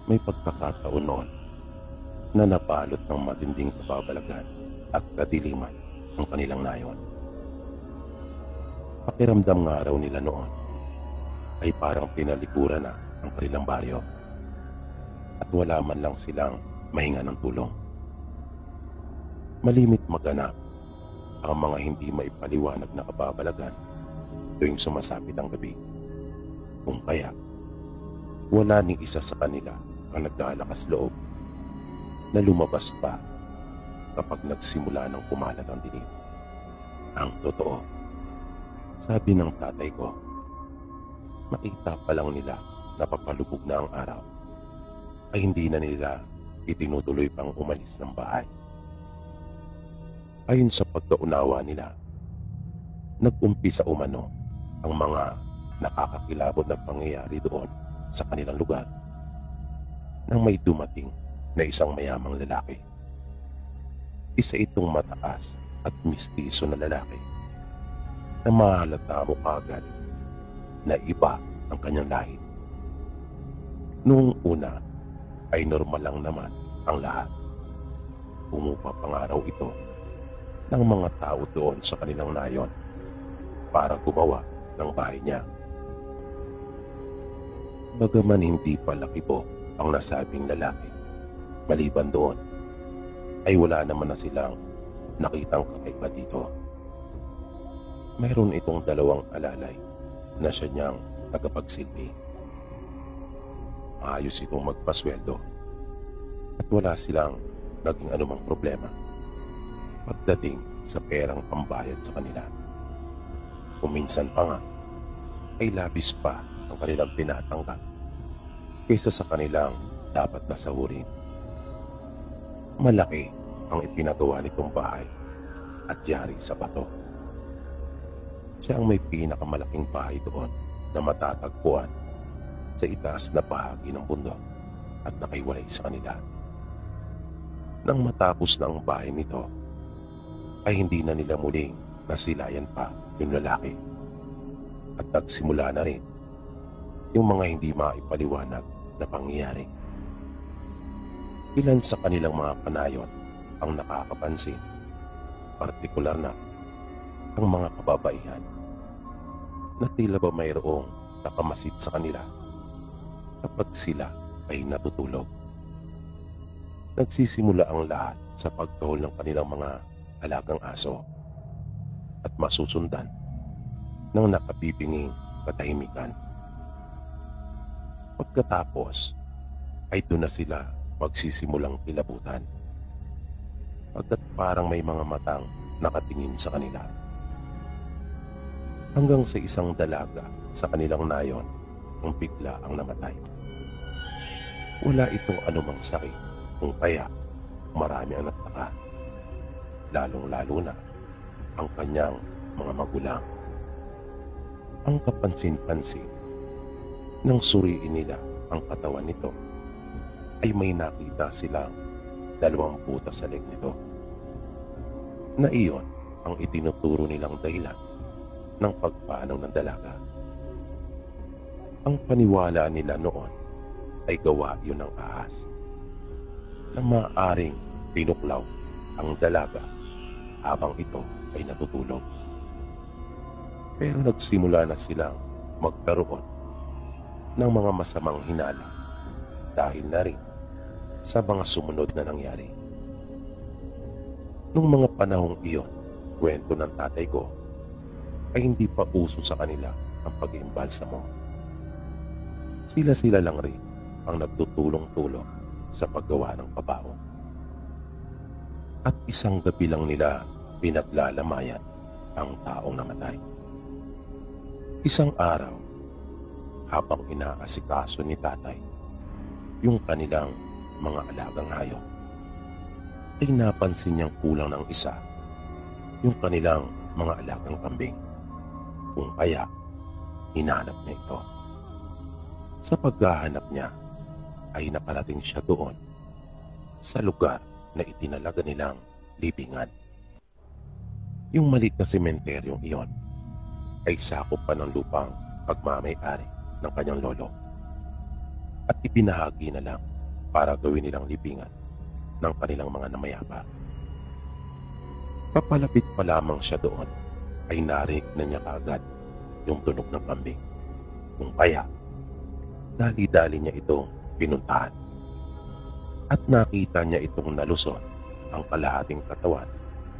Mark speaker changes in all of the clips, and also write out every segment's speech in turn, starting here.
Speaker 1: May pagkakataon noon na napalot ng matinding kababalagan at kadiliman ang kanilang nayon. Pakiramdam nga raw nila noon ay parang pinalikuran na ang kanilang baryo at wala man lang silang mahinga ng tulong. Malimit maganap ang mga hindi maipaliwanag na kababalagan tuwing sumasapit ang gabi. Kung kaya, wala ni isa sa kanila ang nagdalakas loob na lumabas pa kapag nagsimula ng kumalat ang dilim. Ang totoo, sabi ng tatay ko, makita pa lang nila na papalubog na ang araw, ay hindi na nila itinutuloy pang umalis ng bahay. Ayon sa pagkaunawa nila, nag-umpisa umano ang mga nakakakilabot na pangyayari doon sa kanilang lugar nang may dumating na isang mayamang lalaki. Isa itong mataas at mistiso na lalaki na mahalata mo kagad na iba ang kanyang lahi. Noong una ay normal lang naman ang lahat. Umupa pangaraw ito ng mga tao doon sa kanilang nayon para gumawa ng bahay niya. Bagaman hindi pa lakibo ang nasabing lalaki, maliban doon ay wala naman na silang nakitang kakaiba dito. Mayroon itong dalawang alalay na siya niyang tagapagsilbi. Maayos itong magpasweldo at wala silang naging anumang problema pagdating sa perang pambayad sa kanila. Kuminsan pa nga ay labis pa ang kanilang tinatanggap kaysa sa kanilang dapat na sahurin. Malaki ang ipinagawa nitong bahay at yari sa bato. Siya ang may pinakamalaking bahay doon na matatagpuan sa itaas na bahagi ng bundok at nakaiwalay sa kanila. Nang matapos na ang bahay nito, ay hindi na nila muling nasilayan pa yung lalaki at nagsimula na rin yung mga hindi maipaliwanag na pangyayari. Ilan sa kanilang mga kanayon ang nakakapansin, partikular na ang mga kababaihan, na tila ba mayroong nakamasid sa kanila kapag sila ay natutulog. Nagsisimula ang lahat sa pagkahol ng kanilang mga alagang aso at masusundan ng nakabibinging katahimikan. Pagkatapos ay doon na sila magsisimulang kilabutan pagkat parang may mga matang nakatingin sa kanila. Hanggang sa isang dalaga sa kanilang nayon ang bigla ang namatay. Wala itong anumang sakit, kung kaya marami ang nagtaka, lalong-lalo na ang kanyang mga magulang. Ang kapansin-pansin nang suriin nila ang katawan nito ay may nakita silang 2 butas sa leg nito, na iyon ang itinuturo nilang dahilan ng pagpanaw ng dalaga. Ang paniwala nila noon ay gawa yun ng ahas na maaaring tinuklaw ang dalaga habang ito ay natutulog. Pero nagsimula na silang magkaroon ng mga masamang hinala dahil na rin sa mga sumunod na nangyari. Nung mga panahong iyon, kwento ng tatay ko, ay hindi pa uso sa kanila ang pag-iimbalsamo. Sila-sila lang rin ang nagtutulong-tulong sa paggawa ng pabaon. At isang gabi lang nila pinaglalamayan ang taong namatay. Isang araw, habang inaasikaso ni tatay yung kanilang mga alagang hayop, ay napansin niyang kulang ng isa yung kanilang mga alagang kambing. Kung kaya, hinanap niya ito. Sa paghahanap niya, ay nakarating siya doon sa lugar na itinalaga nilang libingan. Yung maliit na sementeryong iyon ay sakop pa ng lupang pagmamay-ari ng kanyang lolo at ipinahagi na lang para gawin nilang libingan ng kanilang mga namayapa. Papalapit pa lamang siya doon ay narinig na niya kaagad yung tunog ng kambing. Kung kaya, dali-dali niya itong pinuntahan. At nakita niya itong nalusot ang kalahating katawan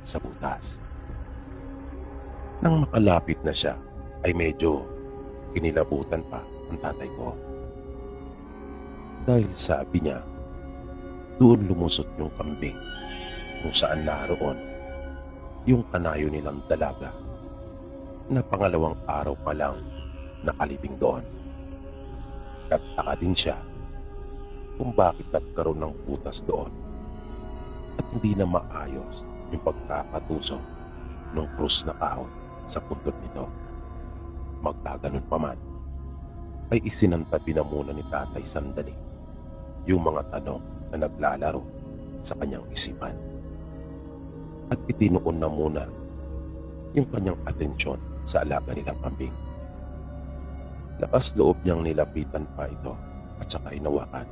Speaker 1: sa butas. Nang makalapit na siya, ay medyo kinilabutan pa ang tatay ko. Dahil sabi niya, doon lumusot yung kambing kung saan naroon yung kanayo nilang dalaga na pangalawang araw pa lang nakalibing doon. Nagtaka din siya kung bakit nagkaroon ng butas doon at hindi na maayos yung pagkakatusok ng krus na kahoy sa puntod nito. Magkaganon pa man, ay isinantabi na muna ni tatay sandali yung mga tanong na naglalaro sa kanyang isipan. At itinuon na muna yung kanyang atensyon sa alaga nilang kambing. Lakas loob niyang nilapitan pa ito at saka hinawakan.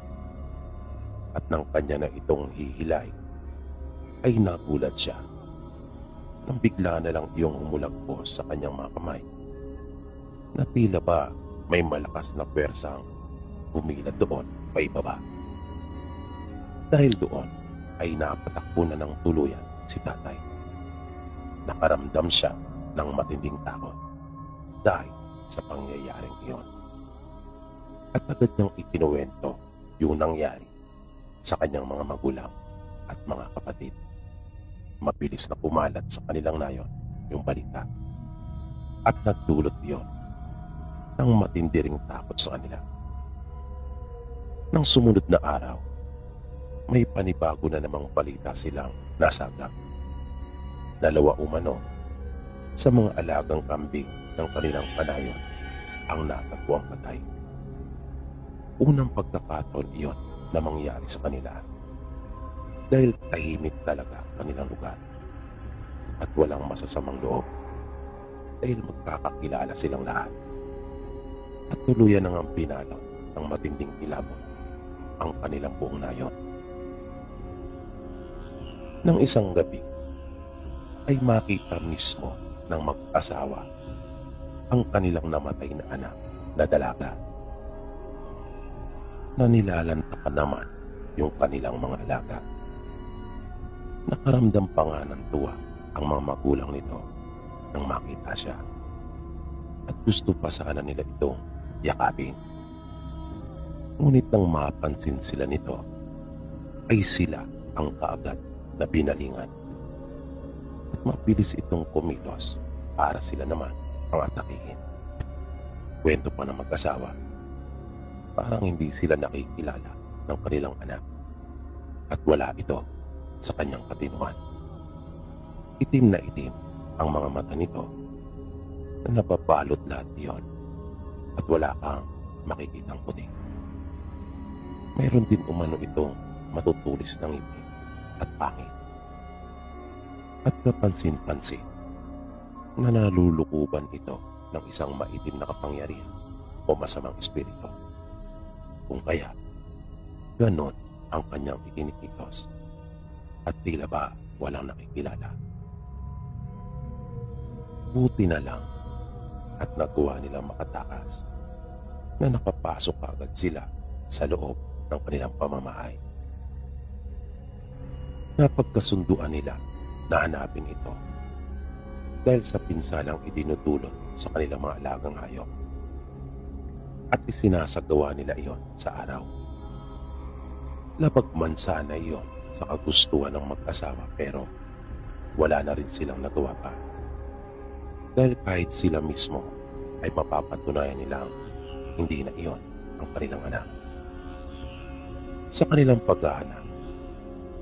Speaker 1: At nang kanya na itong hihilay, ay nagulat siya nang bigla na lang iyong humulagpos sa kanyang mga kamay na tila ba may malakas na pwersang humilad doon pa ibaba. Dahil doon ay napatakbo na ng tuluyan si tatay. Nakaramdam siya ng matinding takot dahil sa pangyayaring iyon. At agad niyang ikinuwento yung nangyari sa kanyang mga magulang at mga kapatid. Mabilis na kumalat sa kanilang nayon yung balita at nagdulot iyon ng matindi ring takot sa kanila. Nang sumunod na araw, may panibago na namang balita silang nasagap. Dalawa umano sa mga alagang kambing ng kanilang kanayon ang natagpuang patay. Unang pagkakataon iyon na mangyari sa kanila dahil tahimik talaga kanilang lugar at walang masasamang loob dahil magkakakilala silang lahat at tuluyan nang ang pinalo ng matinding kilabot ang kanilang buong nayon. Nang isang gabi ay makita mismo ng mag-asawa ang kanilang namatay na anak na dalaga na nilalantakan naman yung kanilang mga alaga. Nakaramdam pa nga ng tuwa ang mga magulang nito nang makita siya at gusto pa sana nila itong yakapin. Ngunit nang mapansin sila nito ay sila ang kaagad na binalingan at mabilis itong kumilos para sila naman ang atakihin. Kwento pa ng mag-asawa, parang hindi sila nakikilala ng kanilang anak at wala ito sa kanyang katinuan. Itim na itim ang mga mata nito na napabalot lahat iyon at wala kang makikitang puti. Mayroon din umano itong matutulis ng ngipin at pangit. At kapansin-pansin na nalulukuban ito ng isang maitim na kapangyarihan o masamang espiritu. Kung kaya, ganon ang kanyang ikinikitos at tila ba walang nakikilala. Buti na lang at nagawa nilang makatakas na nakapasok agad sila sa loob ng kanilang pamamahay. Napagkasunduan nila na hanapin ito dahil sa pinsalang idinudulot sa kanilang mga alagang hayop at isinasagawa nila iyon sa araw. Labag man sana iyon sa kagustuhan ng mag-asawa pero wala na rin silang nagawa pa dahil kahit sila mismo ay mapapatunayan nilang hindi na iyon ang kanilang anak. Sa kanilang paghahanap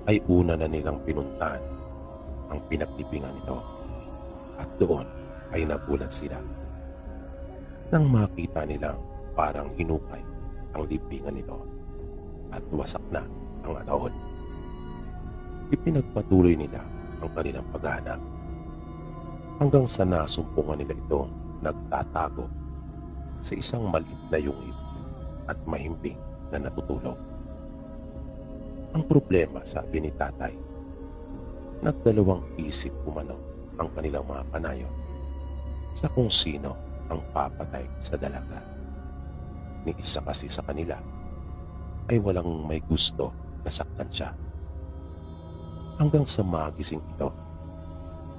Speaker 1: ay una na nilang pinuntahan ang pinaglibingan nito at doon ay nagulat sila nang makita nilang parang hinukay ang libingan nito at wasak na ang ataon. Ipinagpatuloy nila ang kanilang paghahanap hanggang sa nasumpungan nila ito nagtatago sa isang maliit na yungib at mahimbing na natutulog. Ang problema, sabi ni tatay, nagdalawang isip umano ang kanilang mga panayo sa kung sino ang papatay sa dalaga. Ni isa kasi sa kanila ay walang may gusto na saktan siya. Hanggang sa magising ito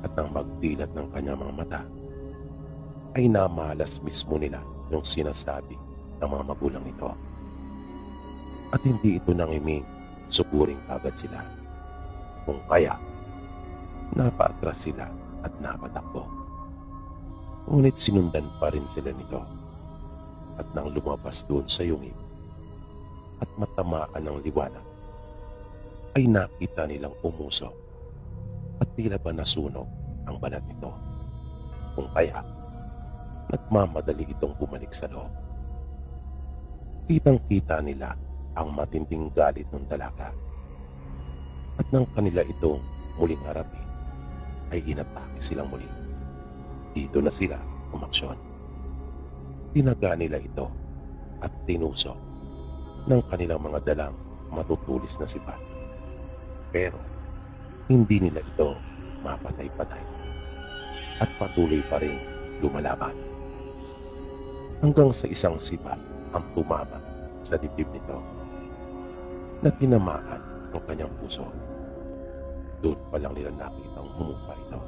Speaker 1: at nang magdilat ng kanyang mga mata, ay namalas mismo nila yung sinasabi ng mga magulang nito. At hindi ito nangiming suguring agad sila. Kung kaya, napaatras sila at napatakbo. Ngunit sinundan pa rin sila nito. At nang lumabas doon sa yungib at matamaan ng liwanag, ay nakita nilang umusok at tila ba nasunog ang balat nito. Kung kaya, nagmamadali itong bumalik sa loob. Kitang-kita nila ang matinding galit ng dalaga. At nang kanila itong muling harapin, ay inatake silang muli. Dito na sila umaksyon. Tinaga nila ito at tinusok ng kanilang mga dalang matutulis na sipat. Pero hindi nila ito mapatay-patay at patuloy pa rin lumalaban. Hanggang sa isang sipat ang tumama sa dibdib nito na tinamaan ang kanyang puso. Doon pa lang nila nakitang humupa ito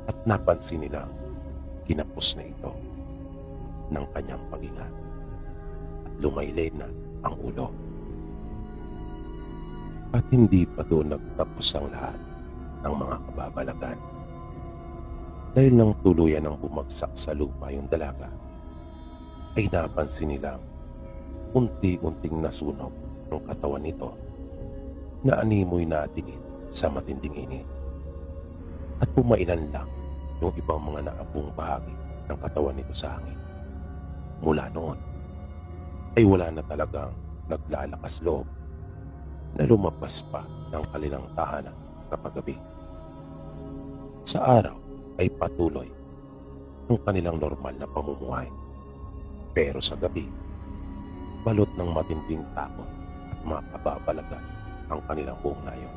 Speaker 1: at napansin nilang kinapos na ito ng kanyang paghinga at lumaylay na ang ulo. At hindi pa doon nagtapos ang lahat ng mga kababalagan. Dahil nang tuluyan ng bumagsak sa lupa yung dalaga, ay napansin nilang unti-unting nasunog ang katawan nito na animoy natigit sa matinding init. At pumailan lang yung ibang mga naabong bahagi ng katawan nito sa hangin. Mula noon, ay wala na talagang naglalakas loob na lumabas pa ng kanilang tahanan kapag gabi. Sa araw ay patuloy ang kanilang normal na pamumuhay. Pero sa gabi, balot ng matinding takot at makababalagan ang kanilang buong nayon.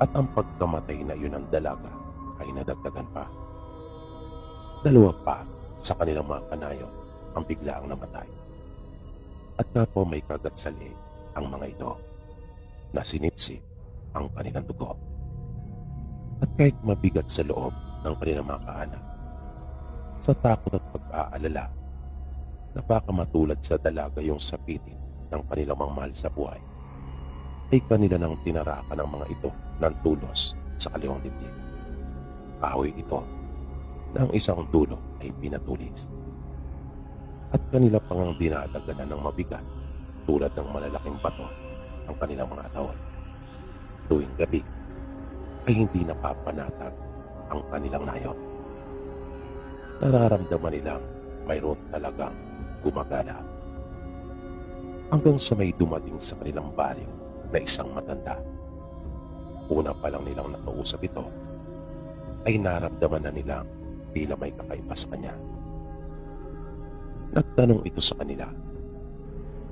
Speaker 1: At ang pagkamatay na yun ng dalaga ay nadagdagan pa. Dalawa pa sa kanilang mga kanayon ang biglaang namatay. At kapwa may kagat sa leeg ang mga ito na sinipsip ang kanilang dugo. At kahit mabigat sa loob ng kanilang mga kaanak, sa takot at pag-aalala na baka matulad sa dalaga yung sapitin ng kanilang mga mahal sa buhay, ay kanila nang tinarakan ng mga ito ng tulos sa kaliwang dibdib. Kahoy ito na ang isang dulo ay pinatulis. At kanila pang dinadaganan ng mabigat tulad ng malalaking bato ang kanilang mga taon. Tuwing gabi ay hindi napapanatag ang kanilang nayon. Nararamdaman nilang mayroon talagang gumagala. Hanggang sa may dumating sa kanilang baryo na isang matanda. Una pa lang nilang nakausap ito, ay naramdaman na nilang tila may kakaiba sa kanya. Nagtanong ito sa kanila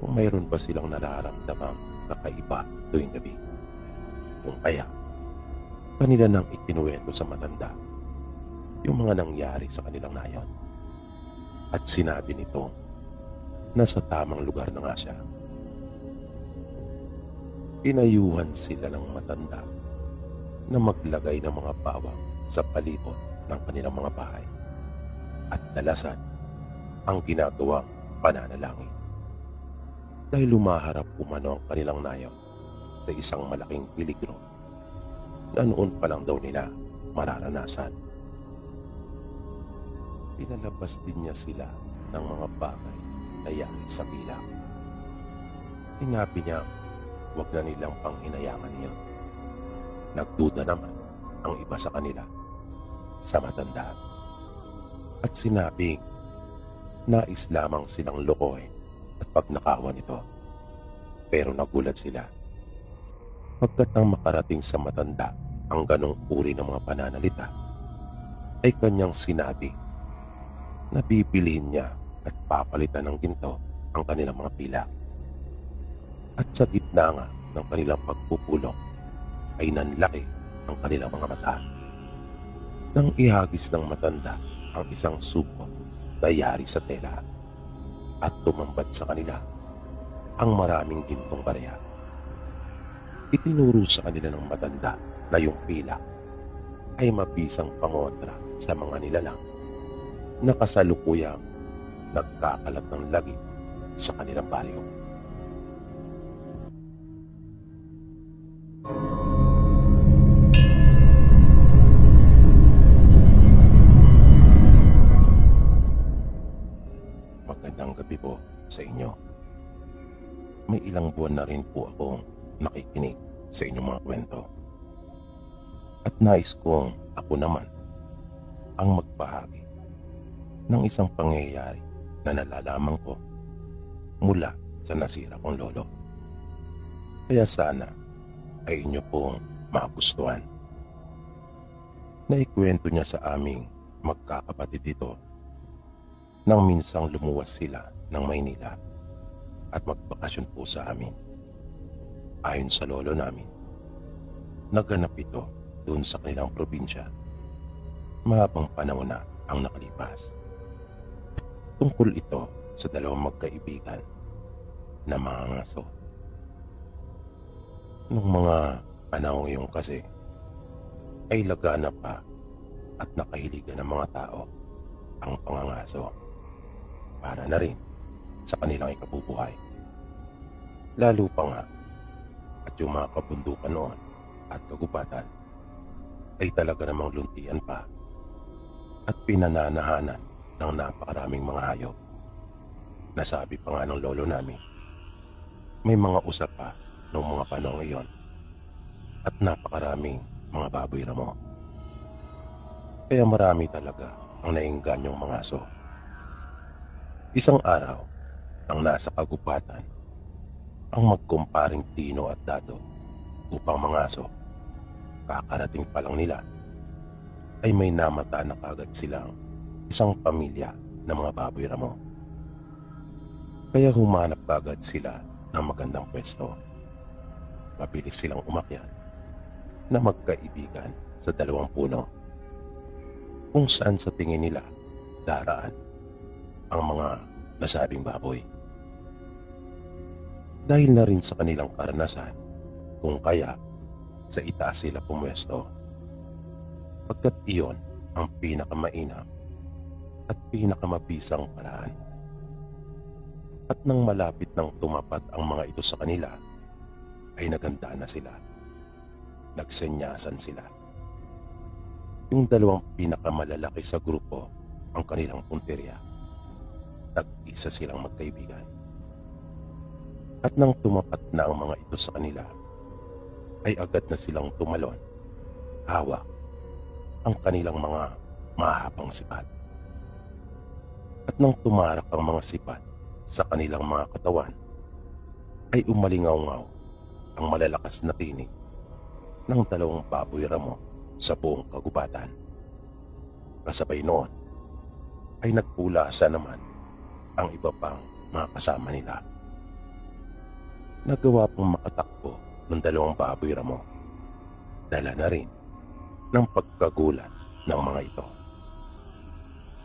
Speaker 1: kung mayroon ba silang nararamdamang kakaiba tuwing gabi. Kung kaya, kanila nang ikinuwento sa matanda yung mga nangyari sa kanilang nayon. At sinabi nito na sa tamang lugar na nga siya. Inayuhan sila ng matanda na maglagay ng mga bawang sa palibot ng kanilang mga bahay at dalasan ang ginagawang pananalangin. Dahil lumaharap umano ang kanilang nayon sa isang malaking peligro na noon pa lang daw nila mararanasan. Pinalabas din niya sila ng mga bagay na yari sa bilang. Sinabi niya, huwag na nilang panghinayangan niya. Nagduda naman ang iba sa kanila sa matanda. At sinabing, nais lamang silang lokohin at pagnakawan ito. Pero nagulat sila. Pagkat nang makarating sa matanda ang ganong uri ng mga pananalita, ay kanyang sinabi na bibilihin niya at papalitan ng ginto ang kanilang mga pilak. At sa gitna nga ng kanilang pagpupulong ay nanlaki ang kanilang mga mata. Nang ihagis ng matanda ang isang supot na yari sa tela at tumambad sa kanila ang maraming gintong barya. Itinuro sa kanila ng matanda na yung pilak ay mabisang pangontra sa mga nilalang na kasalukuyang nagkakalat ng lagi sa kanilang baryo. Magandang gabi po sa inyo. May ilang buwan na rin po akong nakikinig sa inyong mga kwento. At nais kong ako naman ang magbahagi ng isang pangyayari na nalalaman ko mula sa nasira kong lolo. Kaya sana ay inyo pong magustuhan. Naikwento niya sa aming magkakapatid ito nang minsang lumuwas sila ng Maynila at magbakasyon po sa amin. Ayon sa lolo namin, naganap ito doon sa kanilang probinsya. Mahabang panahon na ang nakalipas. Tungkol ito sa dalawang magkaibigan na mga ngaso. Nung mga panahon iyon kasi ay lagana pa at nakahiligan ng mga tao ang pangangaso para na rin sa kanilang ikabubuhay. Lalo pa nga at yung mga kabundukan noon at kagubatan ay talaga namang luntian pa at pinananahanan ng napakaraming mga hayop. Nasabi pa nga ng lolo namin, may mga usap pa noong mga panahon iyon at napakaraming mga baboy ramo. Kaya marami talaga ang naingganyong mga aso. Isang araw, nang nasa kagubatan ang magkumparing Tino at Dado upang mangaso, kakarating pa lang nila ay may namata na kagad silang isang pamilya ng mga baboy ramo. Kaya humanap kagad sila ng magandang pwesto. Mabilis silang umakyat na magkaibigan sa dalawang puno kung saan sa tingin nila daraan ang mga nasabing baboy. Dahil na rin sa kanilang karanasan kung kaya sa itaas sila pumwesto, pagkat iyon ang pinakamainam at pinakamabisang paraan. At nang malapit nang tumapat ang mga ito sa kanila, ay naganda na sila. Nagsenyasan sila. Yung dalawang pinakamalalaki sa grupo ang kanilang punteriya. Tag-isa silang magkaibigan. At nang tumapat na ang mga ito sa kanila, ay agad na silang tumalon, hawak ang kanilang mga mahabang sipat. At nang tumarak ang mga sipat sa kanilang mga katawan, ay umalingaw-ngaw ang malalakas na tinig ng dalawang baboy ramo sa buong kagubatan. Kasabay noon ay nagpulasa naman ang iba pang mga kasama nila. Nagawa pong makatakbo ng dalawang baboy ramo. Dala na rin ng pagkagulat ng mga ito.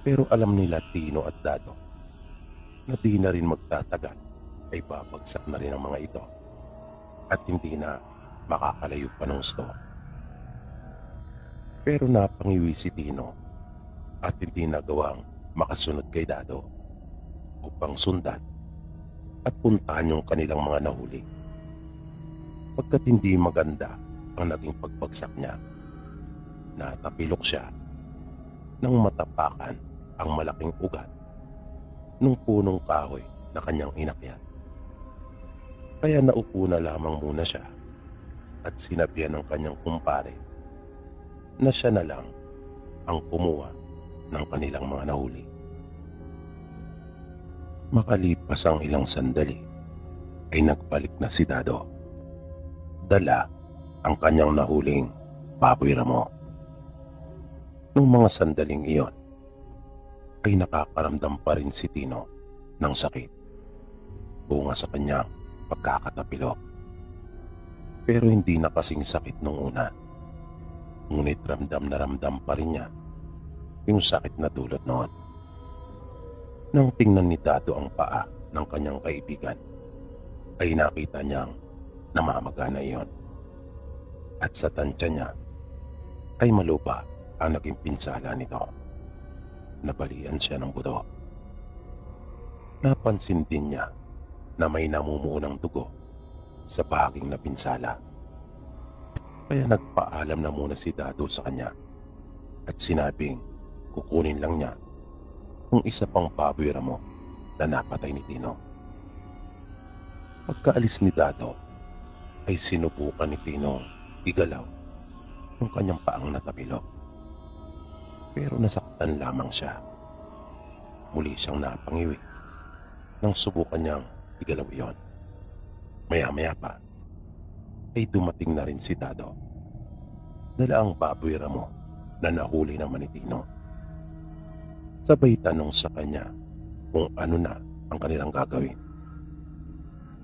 Speaker 1: Pero alam nila Tino at Dado na di na rin magtatagal ay babagsak na rin ang mga ito at hindi na makakalayo pa ng gusto. Pero napangiwi si Tino at hindi nagawang makasunod kay Dado upang sundan at puntahan yung kanilang mga nahuli. Pagkat hindi maganda ang naging pagbagsak niya, natapilok siya nang matapakan ang malaking ugat ng punong kahoy na kanyang inakyat. Kaya naupo na lamang muna siya at sinabihan ng kanyang kumpare na siya na lang ang kumuha ng kanilang mga nahuli. Makalipas ang ilang sandali ay nagbalik na si Dado. Dala ang kanyang nahuling baboy ramo. Nung mga sandaling iyon ay nakakaramdam pa rin si Tino ng sakit bunga sa kanyang pagkakatapilok. Pero hindi na kasing sakit nung una. Ngunit ramdam na ramdam pa rin niya yung sakit na dulot noon. Nang tingnan ni Dado ang paa ng kanyang kaibigan, ay nakita niyang namamaga na iyon. At sa tansya niya ay malupa ang naging pinsala nito. Nabalian siya ng buto. Napansin din niya na may namumuo ng dugo sa bahaging napinsala. Kaya nagpaalam na muna si Dado sa kanya at sinabing kukunin lang niya kung isa pang baboy ramo na napatay ni Tino. Pagkaalis ni Dado ay sinubukan ni Tino igalaw yung kanyang paang natapilok. Pero nasaktan lamang siya. Muli siyang napangiwi nang subukan niyang igalaw iyon. Maya-maya pa ay dumating na rin si Dado. Dala ang baboy ramo na nahuli naman ni Tino. Sabay tanong sa kanya kung ano na ang kanilang gagawin.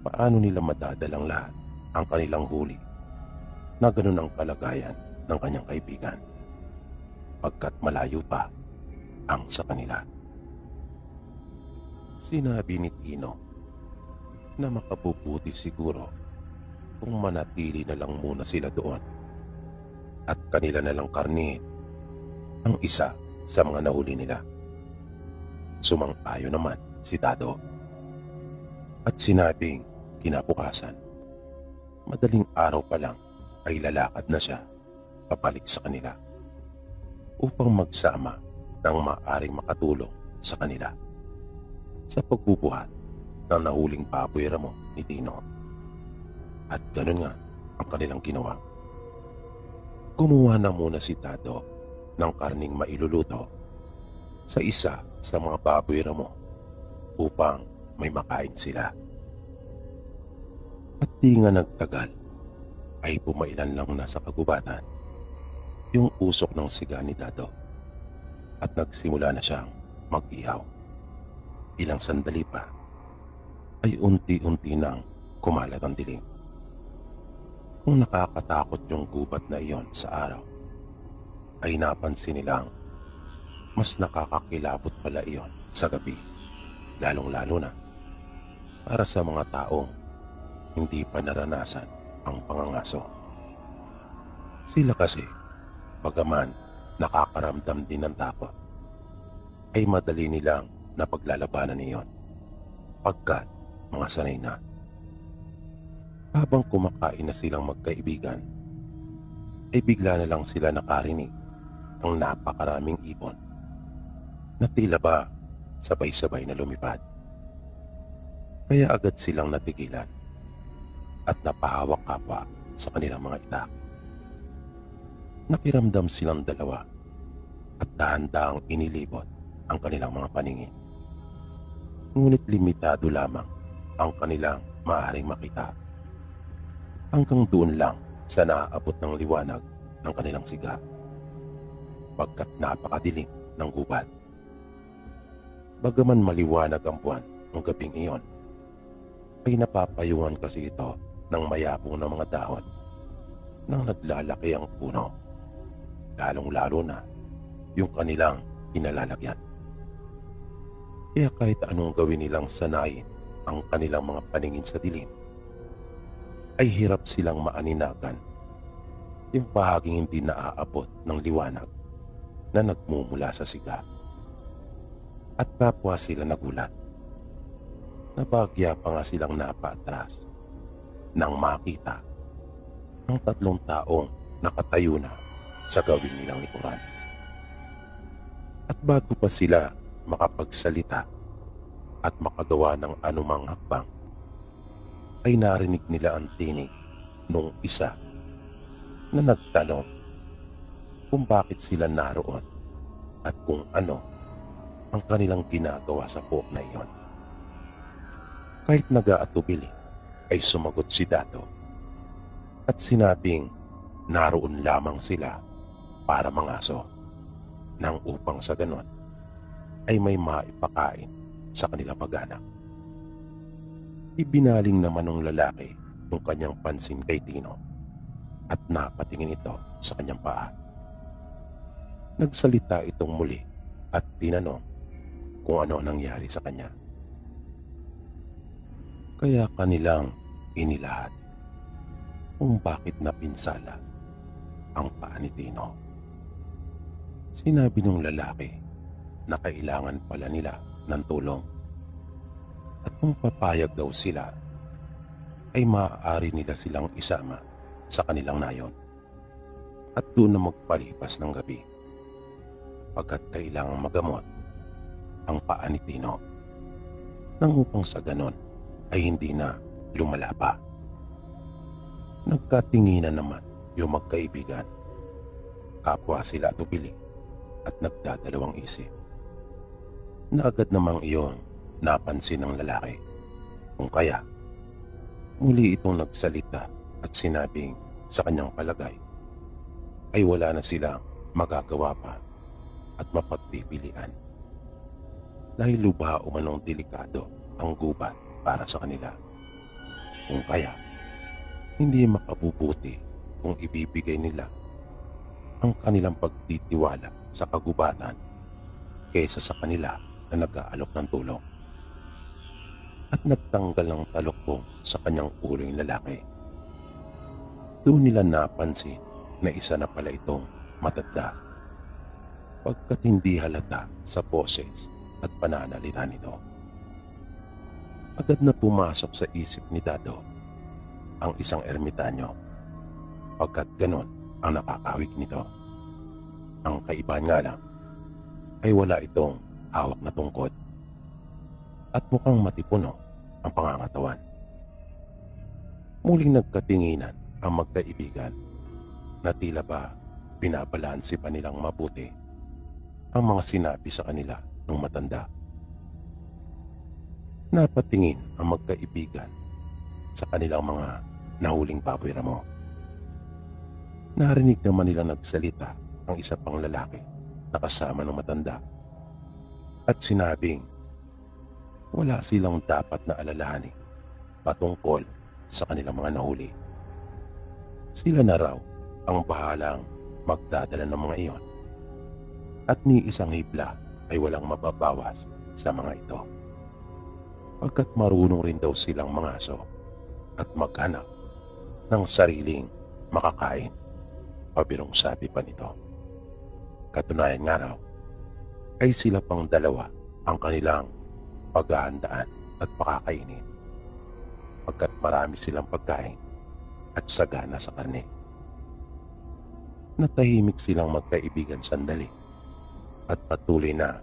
Speaker 1: Paano nila madadalang lahat ang kanilang huli na ganun ang kalagayan ng kanyang kaibigan pagkat malayo pa ang sa kanila. Sinabi ni Tino na makabubuti siguro kung manatili na lang muna sila doon at kanila na lang karnihin ang isa sa mga nahuli nila. Sumang-ayon naman si Dado at sinabing kinabukasan, madaling araw pa lang ay lalakad na siya pabalik sa kanila upang magsama ng maaaring makatulong sa kanila sa pagbubuhat ng nahuling baboy ramo ni Tino. At ganun nga ang kanilang ginawa. Kumuha na muna si Dado ng karning mailuluto sa isa sa mga baboy ramo upang may makain sila. At di nga nagtagal ay pumailan lang na sa kagubatan yung usok ng siga ni Dado at nagsimula na siyang mag-ihaw. Ilang sandali pa ay unti-unti nang kumalat ang dilim. Kung nakakatakot yung gubat na iyon sa araw, ay napansin nilang mas nakakakilabot pala iyon sa gabi, lalong-lalo na para sa mga taong hindi pa naranasan ang pangangaso. Sila kasi, bagaman nakakaramdam din ng takot, ay madali nilang napaglalabanan niyon pagkat mga sanay na. Habang kumakain na silang magkaibigan, ay bigla na lang sila nakarinig ng napakaraming ibon na tila ba sabay-sabay na lumipad. Kaya agad silang natigilan at napahawak kapwa sa kanilang mga itak. Nakiramdam silang dalawa at dahan-dahang inilibot ang kanilang mga paningin. Ngunit limitado lamang ang kanilang maaaring makita. Hanggang doon lang sa naaabot ng liwanag ng kanilang siga pagkat napakadilim ng gubat. Bagaman maliwanag ang buwan ng gabing iyon, ay napapayungan kasi ito ng mayabong na mga dahon nang naglalaki ang puno, lalong-lalo na yung kanilang kinalalagyan. Kaya kahit anong gawin nilang sanayin ang kanilang mga paningin sa dilim, ay hirap silang maaninagan yung bahaging hindi naaabot ng liwanag na nagmumula sa siga. At kapwa sila nagulat. Nabagya pa nga silang napaatras nang makita ang 3 taong nakatayo na sa gawin nilang likuran. At bago pa sila makapagsalita at makagawa ng anumang hakbang, ay narinig nila ang tinig nung isa na nagtanong kung bakit sila naroon at kung ano ang kanilang ginagawa sa pook na iyon. Kahit nag-aatubili ay sumagot si Dado at sinabing naroon lamang sila para mangaso nang upang sa ganon ay may maipakain sa kanilang pag-anak. Ibinaling naman ng lalaki yung kanyang pansin kay Tino at napatingin ito sa kanyang paa. Nagsalita itong muli at tinanong kung ano ang nangyari sa kanya. Kaya kanilang inilahat kung bakit napinsala ang paa ni Tino. Sinabi ng lalaki na kailangan pala nila ng tulong at kung papayag daw sila ay maaari nila silang isama sa kanilang nayon at doon na magpalipas ng gabi pagkat kailangang magamot ang paa ni Tino nang upang sa ganon ay hindi na lumala pa. Nagkatinginan naman yung magkaibigan. Kapwa sila tubili at nagdadalawang isip. Na agad namang iyon napansin ng lalaki. Kung kaya, muli itong nagsalita at sinabing sa kanyang palagay ay wala na silang magagawa pa at mapagpipilian. Dahil lubha umanong delikado ang gubat para sa kanila. Kung kaya, hindi makabubuti kung ibibigay nila ang kanilang pagtitiwala sa kagubatan kaysa sa kanila na nag-aalok ng tulong. At nagtanggal ng talukbong sa kanyang ulo yung lalaki. Doon nila napansin na isa na pala itong matanda pagkat hindi halata sa poses at pananalita nito. Agad na pumasok sa isip ni Dado ang isang ermitanyo pagkat ganon ang nakakawik nito. Ang kaibahan nga lang ay wala itong hawak na tungkod at mukhang matipuno ang pangangatawan. Muling nagkatinginan ang magkaibigan na tila ba binabalanse pa nilang mabuti ang mga sinabi sa kanila ng matanda. Napatingin ang magkaibigan sa kanilang mga nahuling baboy ramo. Narinig naman nilang nagsalita ang isa pang lalaki na kasama ng matanda at sinabing wala silang dapat na alalahanin patungkol sa kanilang mga nahuli. Sila na raw ang bahalang magdadala ng mga iyon at ni isang hibla ay walang mababawas sa mga ito. Pagkat marunong rin daw silang mangaso at maghanap ng sariling makakain, pabirong sabi pa nito. Katunayan nga raw, ay sila pang dalawa ang kanilang paghahandaan at pakakainin, pagkat marami silang pagkain at sagana sa karne. Natahimik silang magkaibigan sandali at patuloy na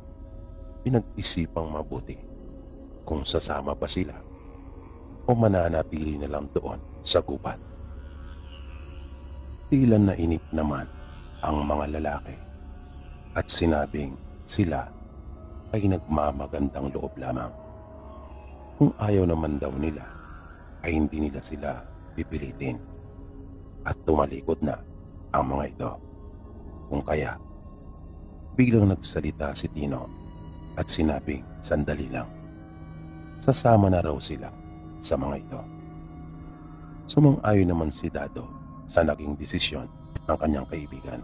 Speaker 1: pinag-isipang mabuti kung sasama ba sila o mananatili na lang doon sa gubat. Tila nainip naman ang mga lalaki at sinabing sila ay nagmamagandang loob lamang. Kung ayaw naman daw nila ay hindi nila sila pipilitin at tumalikod na ang mga ito. Kung kaya, biglang nagsalita si Tino at sinabing sandali lang. Sasama na raw sila sa mga ito. Sumang-ayon naman si Dado sa naging desisyon ng kanyang kaibigan.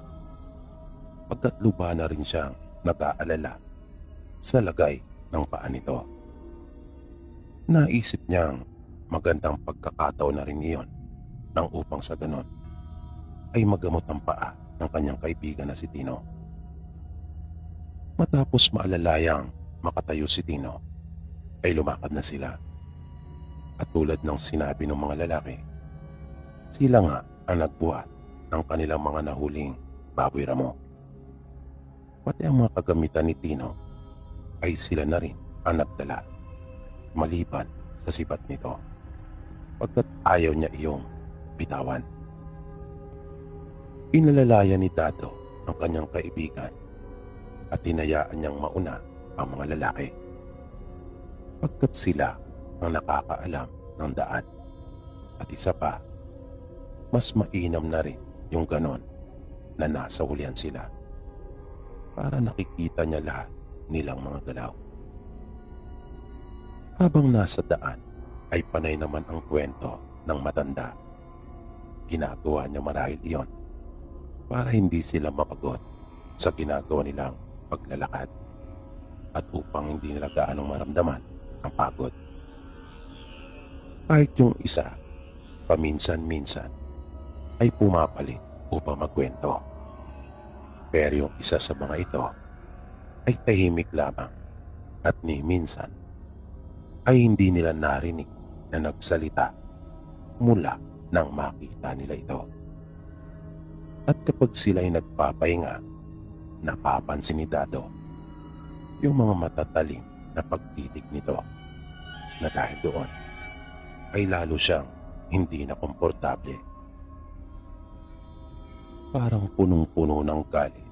Speaker 1: Pagkat lubha na rin siyang nag-aalala sa lagay ng paa nito. Naisip niyang magandang pagkakataon na rin iyon nang upang sa ganon ay magamot ang paa ng kanyang kaibigan na si Tino. Matapos maalalayang makatayo si Tino, ay lumakad na sila. At tulad ng sinabi ng mga lalaki, sila nga ang nagbuhat ng kanilang mga nahuling baboy ramo. Pati ang mga kagamitan ni Tino ay sila na rin ang nagdala, maliban sa sibat nito, pagkat ayaw niya iyong bitawan. Inalalaya ni Dado ang kanyang kaibigan at hinayaan niyang mauna ang mga lalaki, pagkat sila ang nakakaalam ng daan. At isa pa, mas mainam na rin yung ganon na nasa hulihan sila para nakikita niya lahat nilang mga galaw. Habang nasa daan ay panay naman ang kwento ng matanda. Ginagawa niya marahil iyon para hindi sila mapagod sa ginagawa nilang paglalakad at upang hindi nila gaanong maramdaman ang pagod. Kahit yung isa, paminsan-minsan, ay pumapalit upang magkwento. Pero yung isa sa mga ito ay tahimik lamang at ni minsan ay hindi nila narinig na nagsalita mula nang makita nila ito. At kapag sila'y nagpapahinga, napapansin ni Dado yung mga matatalim na pagtitig nito na dahil doon ay lalo siyang hindi na komportable. Parang punong-puno ng galit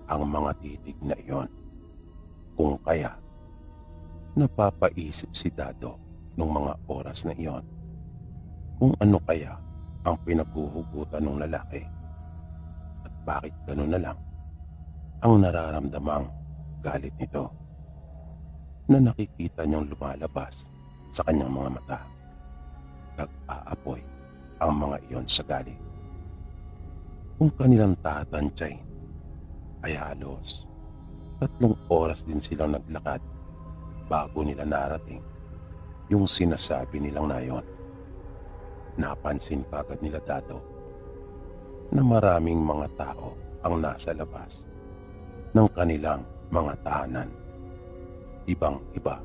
Speaker 1: ang mga titig na iyon. Kung kaya, napapaisip si Dado nung mga oras na iyon kung ano kaya ang pinaghuhugutan ng lalaki at bakit gano'n na lang ang nararamdamang galit nito na nakikita niyang lumalabas sa kanyang mga mata. Nag-aapoy ang mga iyon sa galit. Kung kanilang tatantyain ay halos 3 oras din silang naglakad bago nila narating yung sinasabi nilang na yon. Napansin kagad nila Dado na maraming mga tao ang nasa labas ng kanilang mga tahanan. Ibang-iba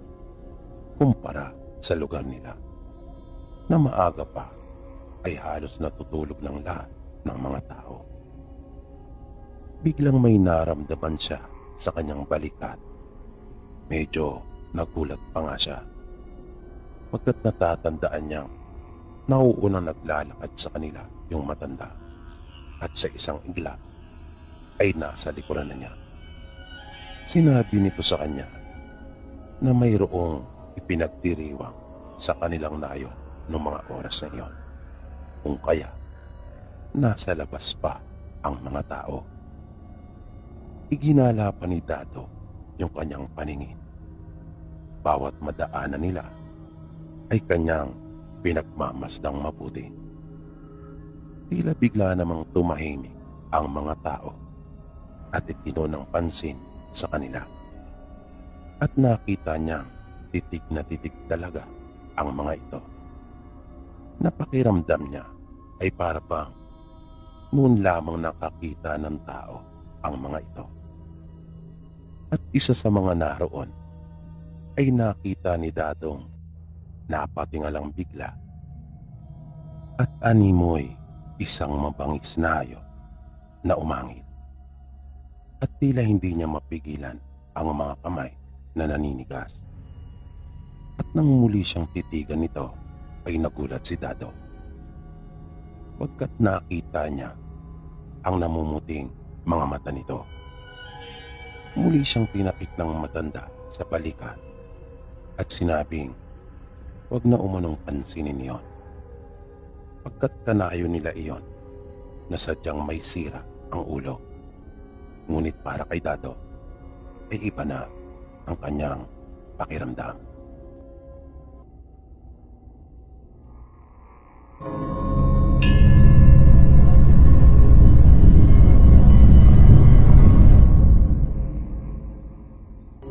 Speaker 1: kumpara sa lugar nila na maaga pa ay halos natutulog ng lahat ng mga tao. Biglang may naramdaman siya sa kanyang balikat. Medyo nagulat pa nga siya pagkat natatandaan niyang nauunang naglalakad sa kanila yung matanda at sa isang igla ay nasa likuran na niya. Sinabi nito sa kanya na mayroong ipinagdiriwang sa kanilang nayon noong mga oras na iyon. Kung kaya, nasa labas pa ang mga tao. Iginala pa ni Dado yung kanyang paningin. Bawat madaanan nila ay kanyang pinagmamasdang mabuti. Tila bigla namang tumahimik ang mga tao at itino ng pansin sa kanila. At nakita niyang titig na titig talaga ang mga ito. Napakiramdam niya ay para bang noon lamang nakakita ng tao ang mga ito. At isa sa mga naroon ay nakita ni Dadong napatingalang bigla at animoy isang mabangis na hayop na umangil. At tila hindi niya mapigilan ang mga kamay na naninigas. At nang muli siyang titigan nito ay nagulat si Dado pagkat nakita niya ang namumuting mga mata nito. Muli siyang tinapik ng matanda sa balikat at sinabing huwag na umunong pansinin iyon pagkat kanayo nila iyon na sadyang may sira ang ulo. Ngunit para kay Dado ay iba na ang kanyang pakiramdam.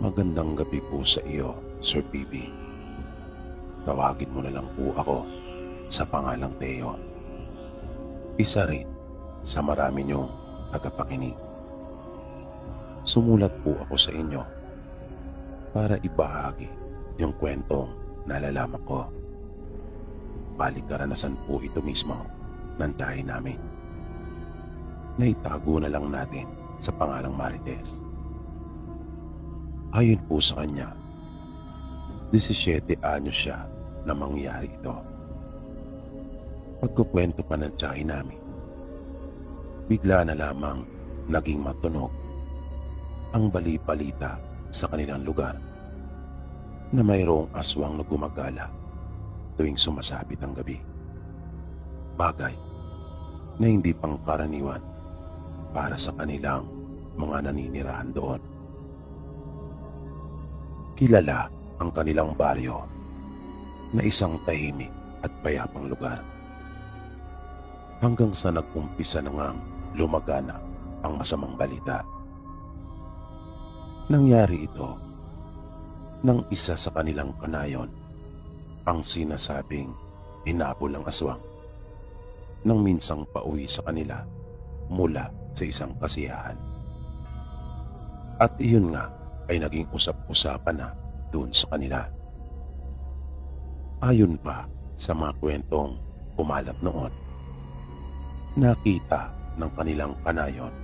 Speaker 1: Magandang gabi po sa iyo, Sir PB. Tawagin mo na lang po ako sa pangalang Teo. Isa rin sa marami niyong tagapakinig. Sumulat po ako sa inyo para ibahagi yung kwentong nalalaman ko. Balik karanasan po ito mismo ng tahi namin. Naitago na lang natin sa pangalang Marites. Ayon po sa kanya, 17 anyos siya na mangyari ito. Pagkukwento pa ng tiyahin namin, bigla na lamang naging matunog ang bali-balita sa kanilang lugar na mayroong aswang na gumagala tuwing sumasapit ang gabi. Bagay na hindi pangkaraniwan para sa kanilang mga naninirahan doon. Kilala ang kanilang baryo na isang tahimik at payapang lugar. Hanggang sa nag-umpisa na ngang lumagana ang masamang balita. Nangyari ito nang isa sa kanilang kanayon ang sinasabing hinabol ang aswang nang minsang pauwi sa kanila mula sa isang kasiyahan. At iyon nga ay naging usap-usapan na doon sa kanila. Ayon pa sa mga kwentong kumalat noon, nakita ng kanilang kanayon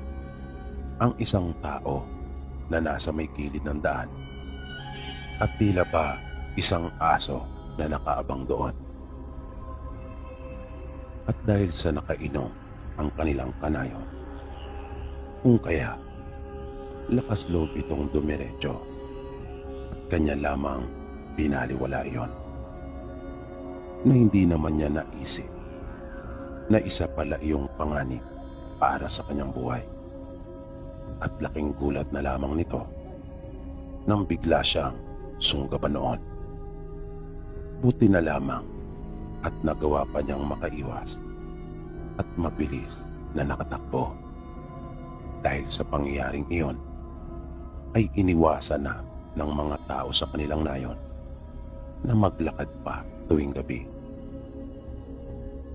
Speaker 1: ang isang tao na nasa may gilid ng daan at tila pa isang aso na nakaabang doon. At dahil sa nakainom ang kanilang kanayon, kung kaya lakas loob itong dumiretso at kanya lamang binaliwala iyon, na hindi naman niya naisip na isa pala iyong panganib para sa kanyang buhay. At laking gulat na lamang nito nang bigla siyang sunggaban noon. Buti na lamang at nagawa pa niyang makaiwas at mabilis na nakatakbo. Dahil sa pangyayaring iyon ay iniwasan na ng mga tao sa kanilang nayon na maglakad pa tuwing gabi.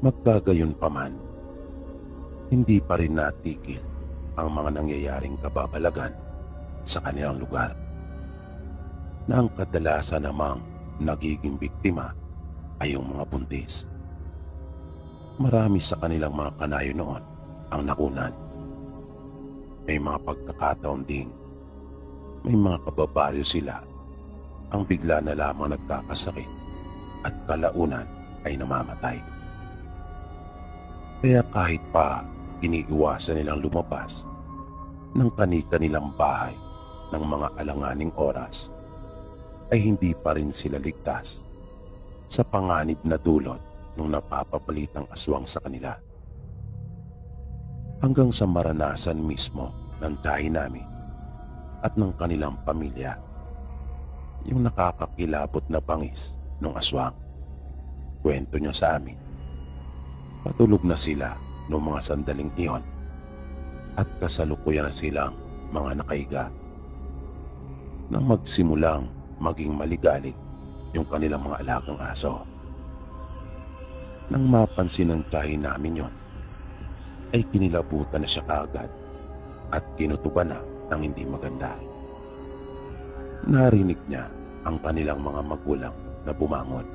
Speaker 1: Magkagayon pa man, hindi pa rin natigil ang mga nangyayaring kababalagan sa kanilang lugar, na ang kadalasan namang nagiging biktima ay yung mga buntis. Marami sa kanilang mga kanayo noon ang nakunan. May mga pagkakataon ding may mga kababaryo sila ang bigla na lamang nagkakasakit at kalaunan ay namamatay. Kaya kahit pa iniiwasan nilang lumabas ng kani-kanilang bahay ng mga alanganing oras, ay hindi pa rin sila ligtas sa panganib na dulot nung napapapalitang aswang sa kanila. Hanggang sa maranasan mismo ng dahi namin at ng kanilang pamilya yung nakakakilabot na bangis ng aswang. Kwento niya sa amin, patulog na sila noong mga sandaling iyon at kasalukuyan na silang mga nakahiga nang magsimulang maging maligalig yung kanilang mga alagang aso. Nang mapansin ng tiyahin namin yon, ay kinilabutan na siya kaagad at kinutuban na ng hindi maganda. Narinig niya ang kanilang mga magulang na bumangon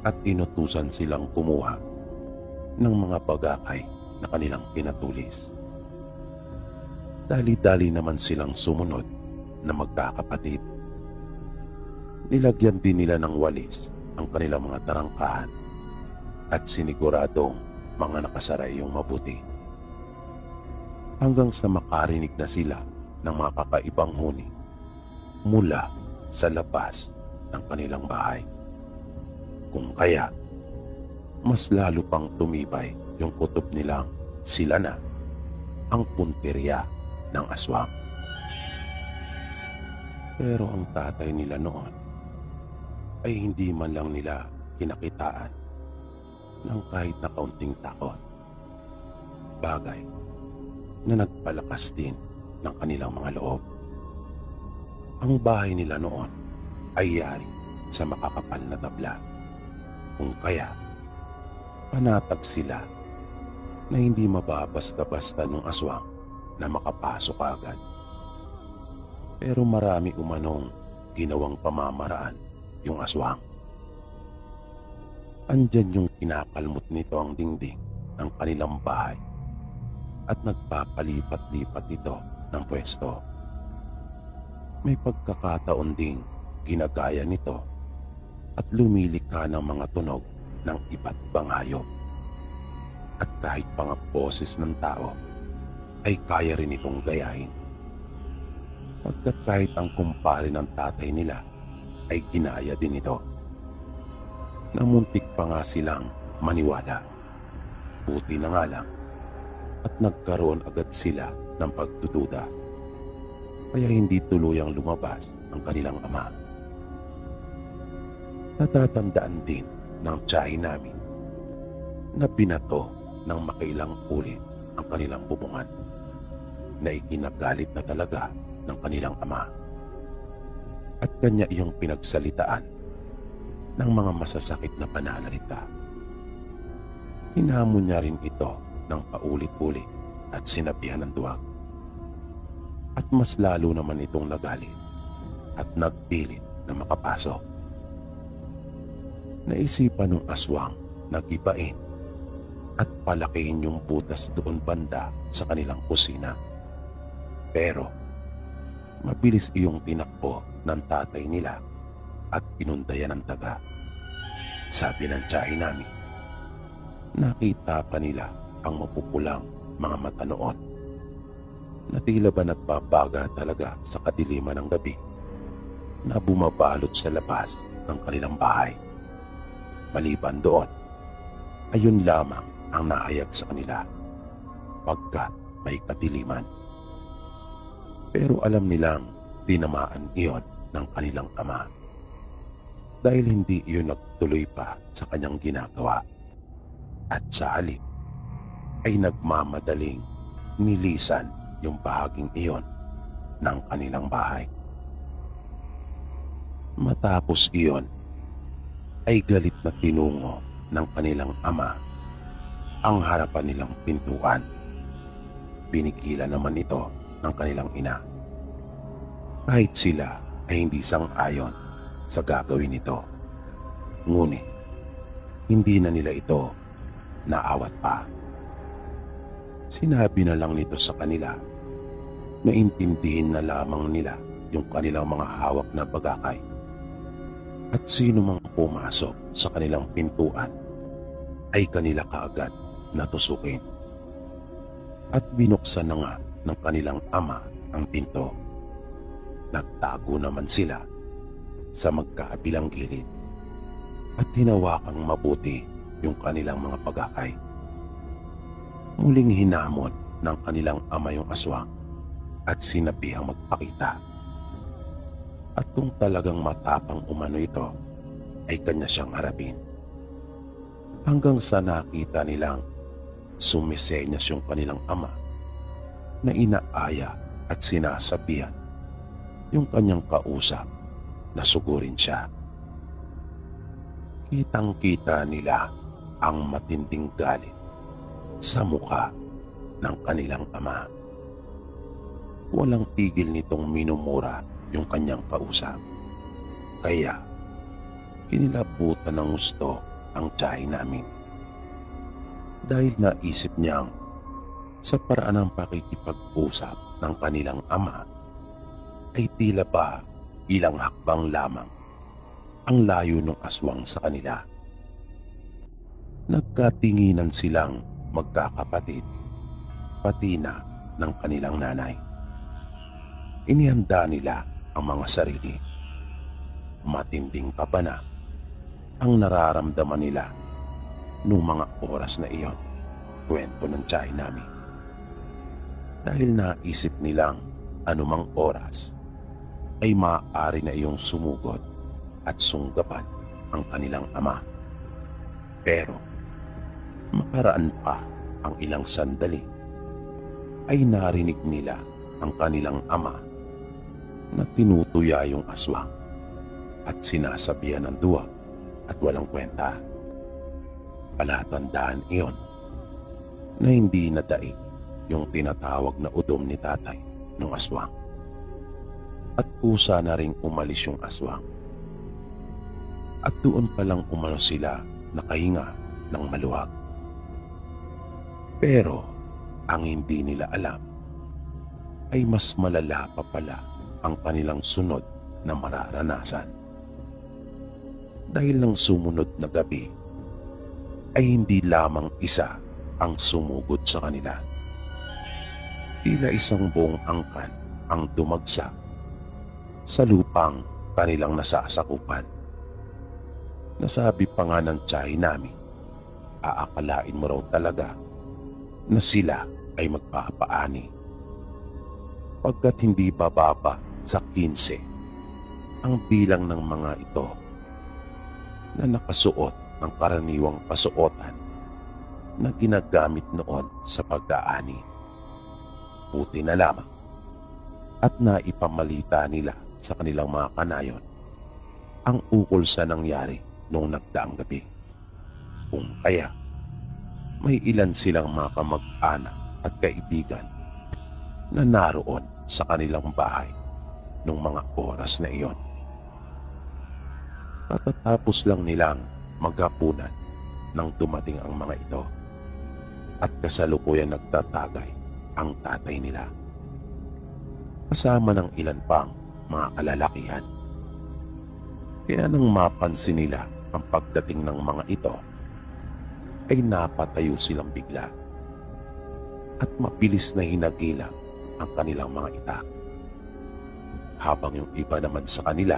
Speaker 1: at inutusan silang kumuha ng mga bagakay na kanilang pinatulis. Dali-dali naman silang sumunod na magkakapatid. Nilagyan din nila ng walis ang kanilang mga tarangkahan at siniguradong mga nakasara iyong mabuti. Hanggang sa makarinig na sila ng mga kakaibang huni mula sa labas ng kanilang bahay. Kung kaya, mas lalo pang tumibay yung kutob nilang sila na ang punteriya ng aswang. Pero ang tatay nila noon ay hindi man lang nila kinakitaan ng kahit na kaunting takot. Bagay na nagpalakas din ng kanilang mga loob. Ang bahay nila noon ay yari sa makakapal na tabla. Kung kaya, panatag sila na hindi mababasta-basta ng aswang na makapasok agad. Pero marami umanong ginawang pamamaraan yung aswang. Andyan yung kinakalmot nito ang dingding ng kanilang bahay at nagpapalipat-lipat ito ng pwesto. May pagkakataon ding ginagaya nito at lumilikha ng mga tunog ng iba't ibang hayop. At kahit mga boses ng tao ay kaya rin itong gayahin. Pagkat kahit ang kumpare ng tatay nila ay ginaya din ito. Namuntik pa nga silang maniwala. Buti na nga lang at nagkaroon agad sila ng pagdududa. Kaya hindi tuluyang lumabas ang kanilang ama. Natatandaan din ng tiyahin namin na binato ng makailang ulit ang kanilang bubungan na ikinagalit na talaga ng kanilang ama. At kanya iyong pinagsalitaan ng mga masasakit na pananalita. Hinamon niya rin ito ng paulit-ulit at sinabihan ng duwag. At mas lalo naman itong nagalit at nagpilit na makapasok. Naisipan ng aswang na gibain at palakihin yung butas doon banda sa kanilang kusina. Pero mabilis iyong tinakbo ng tatay nila at pinundayan ng daga. Sabi ng tiyahin namin, nakita pa nila ang mapupulang mga mata noon na tila ba nagbabaga talaga sa kadiliman ng gabi na bumabalot sa labas ng kanilang bahay. Maliban doon, ayun lamang ang nahayag sa kanila pagkat may kadiliman. Pero alam nilang tinamaan iyon ng kanilang ama dahil hindi iyon nagtuloy pa sa kanyang ginagawa at sa halip ay nagmamadaling nilisan yung bahaging iyon ng kanilang bahay. Matapos iyon ay galit na tinungo ng kanilang ama ang harapan nilang pintuan. Pinigilan naman ito ng kanilang ina. Kahit sila ay hindi sang-ayon sa gagawin nito. Ngunit, hindi na nila ito naawat pa. Sinabi na lang nito sa kanila na intindihin na lamang nila yung kanilang mga hawak na bagakay at sino mang pumasok sa kanilang pintuan ay kanila kaagad natusukin. At binuksan na nga ng kanilang ama ang pinto. Nagtago naman sila sa magkaabilang gilid at hinawakang mabuti yung kanilang mga bagakay. Muling hinamon ng kanilang ama yung aswang at sinabihang magpakita. At kung talagang matapang umano ito, ay kanya siyang harapin. Hanggang sa nakita nilang sumisenyas yung kanilang ama na inaaya at sinasabihan yung kanyang kausap na sugurin siya. Kitang-kita nila ang matinding galit sa muka ng kanilang ama. Walang tigil nitong minumura yung kanyang kausap. Kaya, kinilabutan ng gusto ang tiyahin namin. Dahil naisip niyang sa paraan ng pakikipag-usap ng kanilang ama ay tila ba ilang hakbang lamang ang layo ng aswang sa kanila. Nagkatinginan silang magkakapatid, pati na ng kanilang nanay. Inihanda nila ang mga sarili. Matinding kaba na ang nararamdaman nila noong mga oras na iyon, kwento ng tiyahin namin. Dahil naisip nilang anumang oras ay maaari na iyong sumugod at sunggaban ang kanilang ama. Pero makaraan pa ang ilang sandali ay narinig nila ang kanilang ama na tinutuya yung aswang at sinasabihan ng duwag at walang kwenta. Palatandaan iyon na hindi nadaig yung tinatawag na udom ni tatay ng aswang at kusa na ring umalis yung aswang. At doon pa lang umano sila nakahinga ng maluwag. Pero ang hindi nila alam ay mas malala pa pala ang kanilang sunod na mararanasan. Dahil ng sumunod na gabi ay hindi lamang isa ang sumugod sa kanila. Tila isang buong angkan ang dumagsak sa lupang kanilang nasasakupan. Nasabi pa nga ng tiyahin namin, aakalain mo raw talaga na sila ay magpapaani. Pagkat hindi bababa sa 15 ang bilang ng mga ito na nakasuot ng karaniwang pasuotan na ginagamit noon sa pag-aani. Buti na lamang at naipamalita nila sa kanilang mga kanayon ang ukol sa nangyari noong nagdaang gabi. Kung kaya, may ilan silang mga kamag-anak at kaibigan na naroon sa kanilang bahay noong mga oras na iyon. Katatapos lang nilang maghapunan nang dumating ang mga ito at kasalukuyan nagtatagay ang tatay nila, kasama ng ilan pang mga kalalakihan. Kaya nang mapansin nila ang pagdating ng mga ito, ay napatayo silang bigla at mabilis na hinagilang ang kanilang mga itak. Habang yung iba naman sa kanila,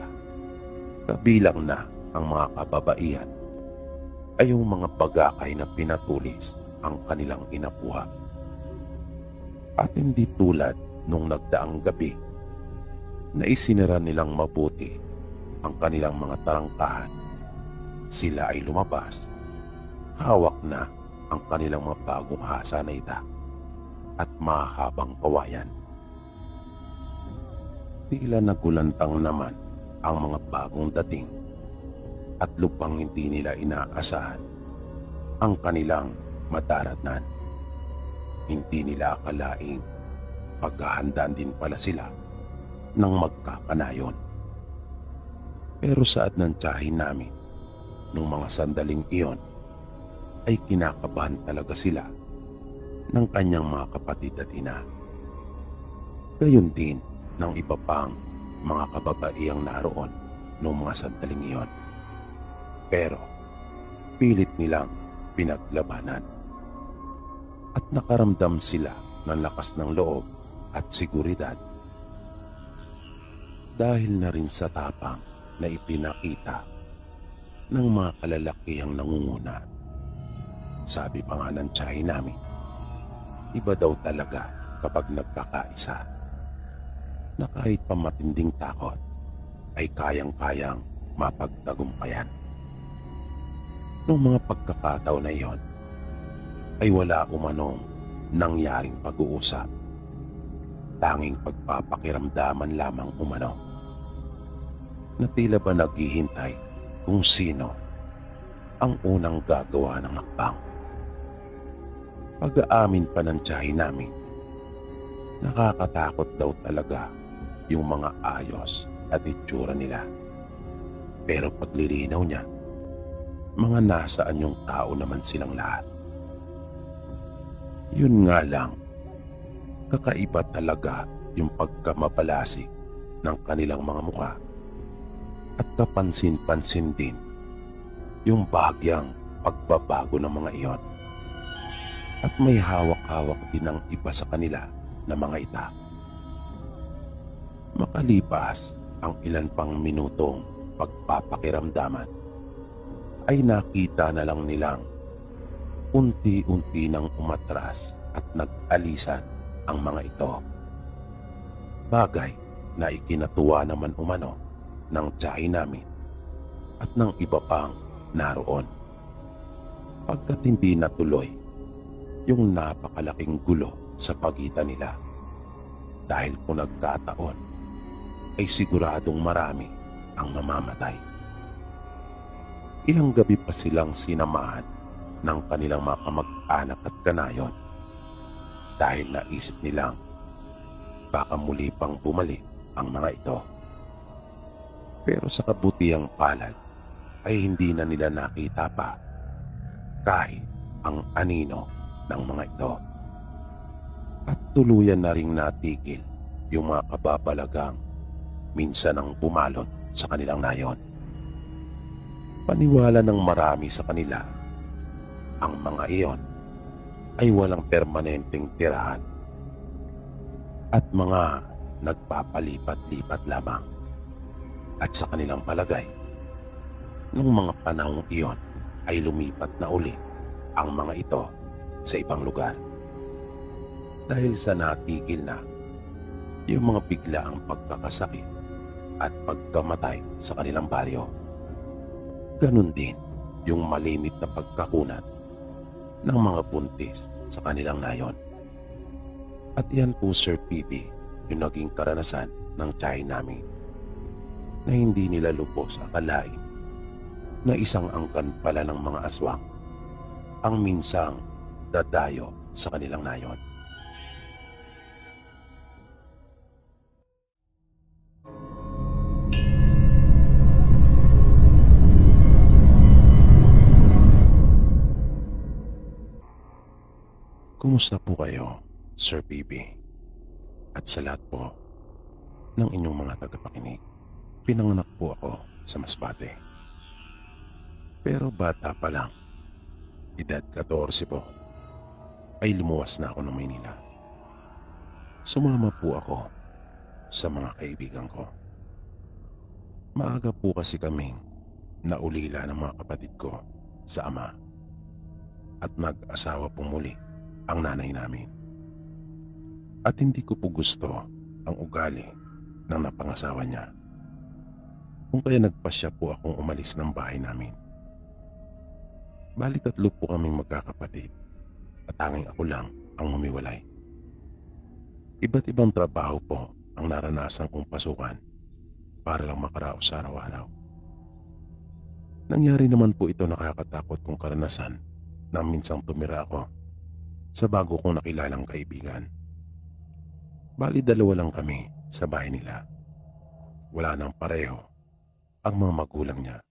Speaker 1: kabilang na ang mga kababaihan, ay yung mga bagakay na pinatulis ang kanilang inapuha. At hindi tulad nung nagdaang gabi na isinira nilang mabuti ang kanilang mga tarangkahan, sila ay lumabas, hawak na ang kanilang mga bagong hasa na itak at mahabang kawayan. Tila nagulantang naman ang mga bagong dating at lupang hindi nila inaasahan ang kanilang madaratnan. Hindi nila akalaing paghahandaan din pala sila ng magkakanayon. Pero saad ng tiyahin namin, nung mga sandaling iyon, ay kinakabahan talaga sila ng kanyang mga kapatid at ina. Gayon din ng iba pang mga kababaihang naroon noong mga sandaling iyon. Pero pilit nilang pinaglabanan at nakaramdam sila ng lakas ng loob at seguridad dahil na rin sa tapang na ipinakita ng mga kalalakihang nangunguna. Sabi pa nga ng tiyahin namin, iba daw talaga kapag nagkakaisa, na kahit pa matinding takot ay kayang-kayang mapagtagumpayan. Noong mga pagkakataon na iyon, ay wala umanong nangyaring pag-uusap. Tanging pagpapakiramdaman lamang umano, na tila ba naghihintay kung sino ang unang gagawa ng hakbang. Pag-aamin pa ng tiyahin namin, nakakatakot daw talaga yung mga ayos at itsura nila. Pero paglilinaw niya, mga nasaan yung tao naman silang lahat. Yun nga lang, kakaiba talaga yung pagkamabalasik ng kanilang mga mukha at kapansin-pansin din yung bahagyang pagbabago ng mga iyon. At may hawak-hawak din ang iba sa kanila na mga itak. Makalipas ang ilan pang minutong pagpapakiramdaman, ay nakita na lang nilang unti-unti nang umatras at nag-alisan ang mga ito. Bagay na ikinatuwa naman umano ng tiyahin namin at ng iba pang naroon, pagkat hindi natuloy yung napakalaking gulo sa pagitan nila, dahil kung nagkataon ay siguradong marami ang mamamatay. Ilang gabi pa silang sinamahan ng kanilang mga kamag-anak at kanayon dahil naisip nilang baka muli pang bumalik ang mga ito. Pero sa kabutihang palad ay hindi na nila nakita pa kahit ang anino ng mga ito. At tuluyan na ring natigil yung mga kababalagang minsan ang bumalot sa kanilang nayon. Paniwala ng marami sa kanila, ang mga iyon ay walang permanenteng tirahan at mga nagpapalipat-lipat lamang. At sa kanilang palagay, nung mga panahong iyon ay lumipat na uli ang mga ito sa ibang lugar. Dahil sa natigil na yung mga biglaang pagkakasakit at pagkamatay sa kanilang baryo. Ganon din yung malimit na pagkakunat ng mga buntis sa kanilang nayon. At yan po, Sir PB, yung naging karanasan ng tiyahin namin, na hindi nila lubos akalain na isang angkan pala ng mga aswang ang minsang dadayo sa kanilang nayon. Kumusta po kayo, Sir PB? At sa lahat po ng inyong mga tagapakinig, pinanganak po ako sa Masbate. Pero bata pa lang, edad 14 po, ay lumuwas na ako ng Maynila. Sumama po ako sa mga kaibigan ko. Maaga po kasi kaming naulila ng mga kapatid ko sa ama at nag-asawa po muli ang nanay namin. At hindi ko po gusto ang ugali ng napangasawa niya. Kung kaya nagpasya po akong umalis ng bahay namin. Bali 3 po kaming magkakapatid at tanging ako lang ang humiwalay. Iba't ibang trabaho po ang naranasan kong pasukan para lang makaraos sa araw-araw. Nangyari naman po ito nakakatakot kong karanasan nang minsang tumira ako sa bago kong nakilalang kaibigan. Bali 2 lang kami sa bahay nila. Wala nang pareho ang mga magulang niya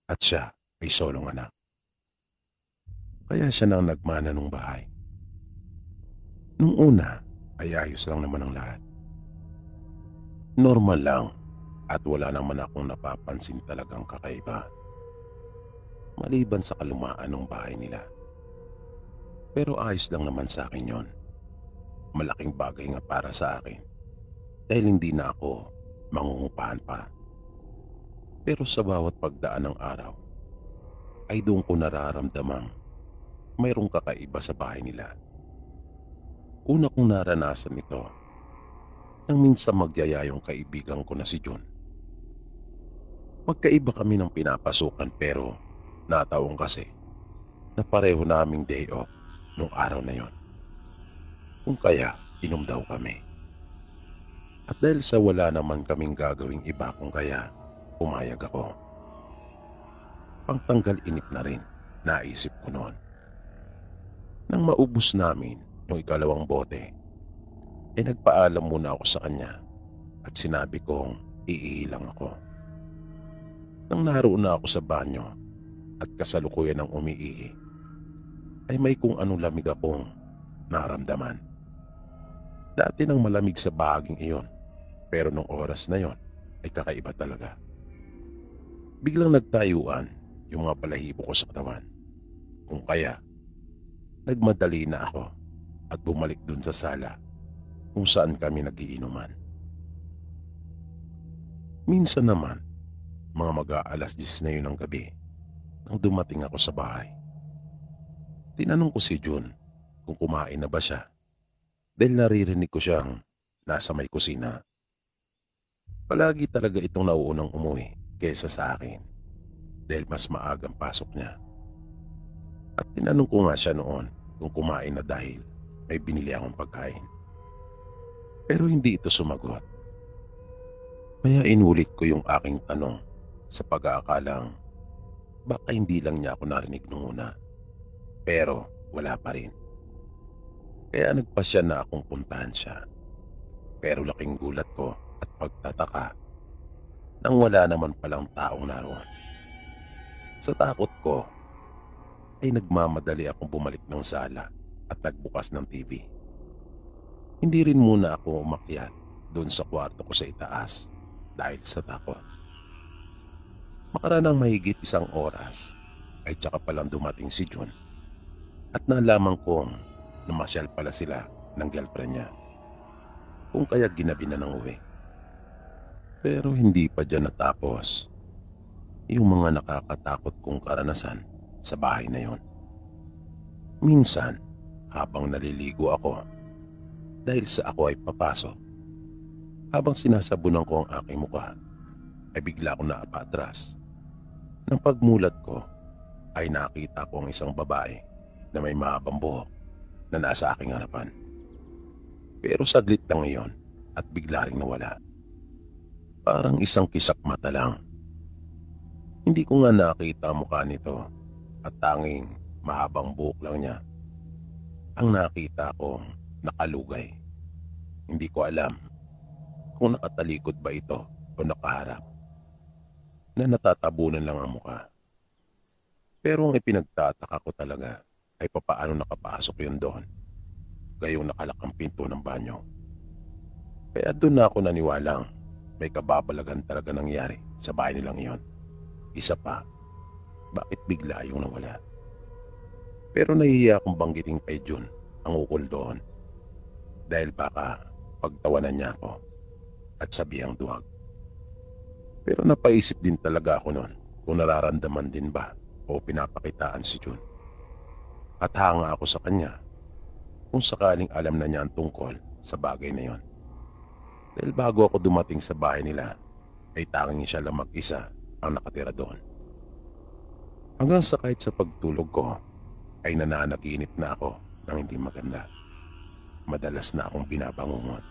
Speaker 1: at siya ay solong anak. Kaya siya nang nagmana ng bahay. Nung una ay ayos lang naman ang lahat. Normal lang at wala naman akong napapansin talagang kakaiba. Maliban sa kalumaan ng bahay nila. Pero ayos lang naman sa akin yon. Malaking bagay nga para sa akin dahil hindi na ako mangungupahan pa. Pero sa bawat pagdaan ng araw ay doon ko nararamdamang mayroong kakaiba sa bahay nila. Una kong naranasan ito nang minsan magyaya yung kaibigan ko na si John. Magkaiba kami ng pinapasukan pero natawang kasi na pareho naming day off nung araw na yon. Kung kaya, inom daw kami. At dahil sa wala naman kaming gagawing iba kung kaya, pumayag ako. Pangtanggal inip na rin, naisip ko noon. Nang maubos namin yung 2 bote, nagpaalam muna ako sa kanya at sinabi kong iilang ako. Nang naroon na ako sa banyo at kasalukuyan ng umiihi, ay may kung anong lamig akong naramdaman. Dati nang malamig sa bahaging iyon, pero nung oras na yon ay kakaiba talaga. Biglang nagtayuan yung mga balahibo ko sa katawan. Kung kaya, nagmadali na ako at bumalik dun sa sala kung saan kami nagiinuman. Minsan naman, mga mag-aalas 10 na yun ng gabi, nang dumating ako sa bahay. Tinanong ko si Jun kung kumain na ba siya dahil naririnig ko siyang nasa may kusina. Palagi talaga itong nauunang umuwi kaysa sa akin dahil mas maagang pasok niya. At tinanong ko nga siya noon kung kumain na dahil may binili akong pagkain. Pero hindi ito sumagot. Kaya inulit ko yung aking tanong sa pag-aakalang baka hindi lang niya ako narinig nung una. Pero wala pa rin. Kaya nagpasya na akong puntahan siya. Pero laking gulat ko at pagtataka nang wala naman palang taong naroon. Sa takot ko ay nagmamadali akong bumalik ng sala at nagbukas ng TV. Hindi rin muna ako umakyat doon sa kwarto ko sa itaas dahil sa takot. Makaranang mahigit 1 oras ay tsaka palang dumating si John at nalaman kong namasyal pala sila ng girlfriend niya. Kung kaya ginabi na ng uwi. Pero hindi pa dyan natapos yung mga nakakatakot kong karanasan sa bahay na yon. Minsan, habang naliligo ako, dahil sa ako ay papasok, habang sinasabunan ko ang aking mukha, ay bigla akong naapatras Nang pagmulat ko ay nakita ko ang isang babae na may mahabang buhok na nasa aking harapan. Pero saglit lang iyon at bigla ring nawala. Parang isang kisak mata lang. Hindi ko nga nakita ang mukha nito at tanging mahabang buhok lang niya. Ang nakita ko nakalugay. Hindi ko alam kung nakatalikod ba ito o nakaharap, na natatabunan lang ang mukha. Pero ang ipinagtataka ko talaga ay papaano nakapasok yun doon, gayong nakalak ang pinto ng banyo. Kaya doon na ako naniwalang may kababalagan talaga nangyari sa bahay nilang iyon. Isa pa, bakit bigla yung nawala? Pero nahihiya akong banggitin kay Jun ang ukol doon, dahil baka pagtawanan niya ako at sabihang duwag. Pero napaisip din talaga ako noon kung nararamdaman din ba o pinapakitaan si Jun. At hanga ako sa kanya kung sakaling alam na niya ang tungkol sa bagay na yon. Dahil bago ako dumating sa bahay nila ay tanging siya lang mag-isa ang nakatira doon. Hanggang sa kahit sa pagtulog ko ay nananaginip na ako ng hindi maganda. Madalas na akong binabangungot.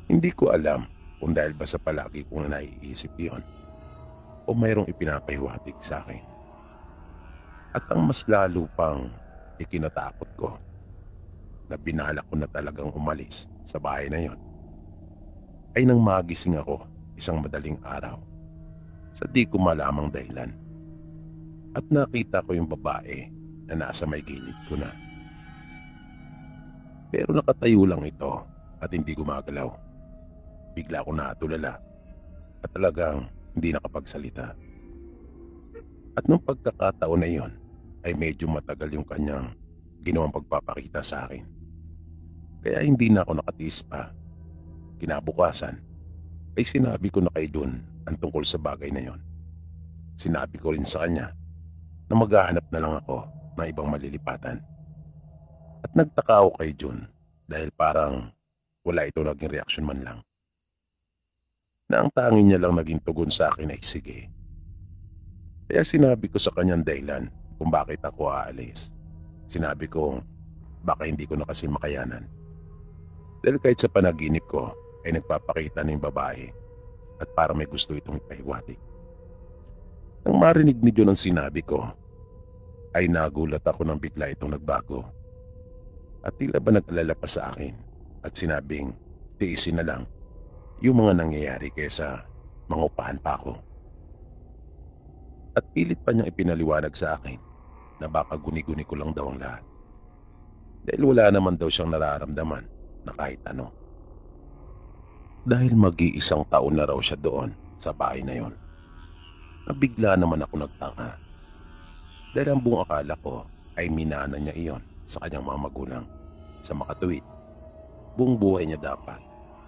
Speaker 1: Hindi ko alam kung dahil ba sa palagi kong naiisip iyon o mayroong ipinapahiwatig sa akin. At ang mas lalo pang ikinatakot ko na binalak ko na talagang umalis sa bahay na yon ay nang magising ako isang madaling araw sa di ko malamang dahilan at nakita ko yung babae na nasa may gilid ko na. Pero nakatayo lang ito at hindi gumagalaw. Bigla ako natulala at talagang hindi nakapagsalita. At nung pagkakataon na iyon ay medyo matagal yung kanyang ginawang pagpapakita sa akin. Kaya hindi na ako nakatiis pa. Kinabukasan ay sinabi ko na kay Jun ang tungkol sa bagay na yon. Sinabi ko rin sa kanya na maghahanap na lang ako ng ibang malilipatan. At nagtaka ako kay Jun dahil parang wala ito naging reaksyon man lang. Na ang tanging niya lang naging tugon sa akin ay sige. Kaya sinabi ko sa kanyang dahilan kung bakit ako aalis. Sinabi ko baka hindi ko na kasi makayanan. Dahil kahit sa panaginip ko ay nagpapakita ng babae at parang may gusto itong ipahiwatig. Nang marinig ni John ang sinabi ko ay nagulat ako nang bigla itong nagbago. At tila ba nag-alala pa sa akin at sinabing tiisin na lang yung mga nangyayari kaysa mangupahan pa ako. At pilit pa niyang ipinaliwanag sa akin na baka guni-guni ko lang daw ang lahat. Dahil wala naman daw siyang nararamdaman na kahit ano. Dahil mag-iisang taon na raw siya doon sa bahay na yon. Nabigla naman ako nagtaka. Dahil ang buong akala ko ay minana niya iyon sa kanyang mga magulang. Sa makatuwid, buong buhay niya dapat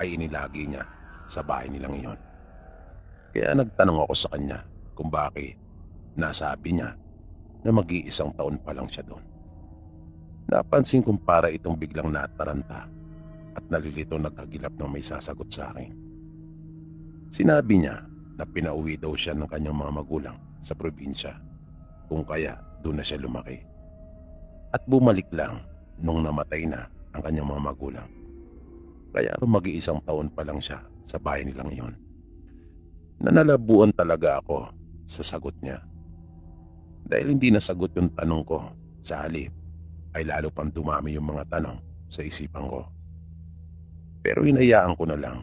Speaker 1: ay inilagi niya sa bahay nilang iyon. Kaya nagtanong ako sa kanya kung bakit nasabi niya na mag-iisang taon pa lang siya doon. Napansin kong para itong biglang nataranta at nalilito nagkagilap ng may sasagot sa akin. Sinabi niya na pinauwi daw siya ng kanyang mga magulang sa probinsya, kung kaya doon na siya lumaki. At bumalik lang nung namatay na ang kanyang mga magulang. Kaya mag-iisang taon pa lang siya sa bahay nilang iyon. Nanalabuan talaga ako sa sagot niya. Dahil hindi nasagot yung tanong ko, sa halip ay lalo pang dumami yung mga tanong sa isipan ko. Pero hinayaan ko na lang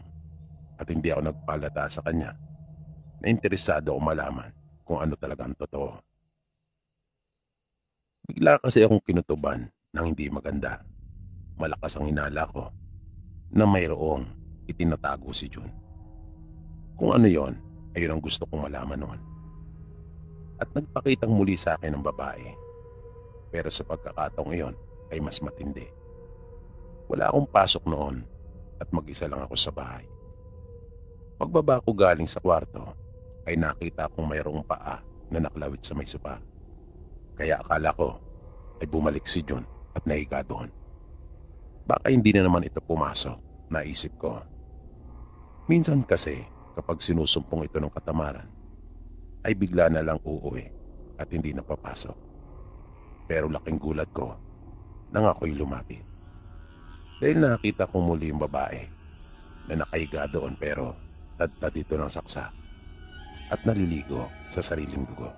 Speaker 1: at hindi ako nagpalata sa kanya na interesado ako malaman kung ano talaga ang totoo. Bigla kasi akong kinutuban ng hindi maganda. Malakas ang hinala ko na mayroong itinatago si Jun. Kung ano yon, ayun ang gusto kong malaman noon. At nagpakitang muli sa akin ng babae. Pero sa pagkakataong iyon ay mas matindi. Wala akong pasok noon at mag-isa lang ako sa bahay. Pagbaba ko galing sa kwarto ay nakita kong mayroong paa na nakalawit sa may sopa. Kaya akala ko ay bumalik si Jun at nahiga doon. Baka hindi na naman ito pumasok, naisip ko. Minsan kasi kapag sinusumpong ito ng katamaran ay bigla na lang uuwi at hindi na papasok. Pero laking gulat ko nang ako'y lumapit. Dahil nakita ko muli yung babae na nakahiga doon pero tadtad dito ng saksa at naliligo sa sariling dugo.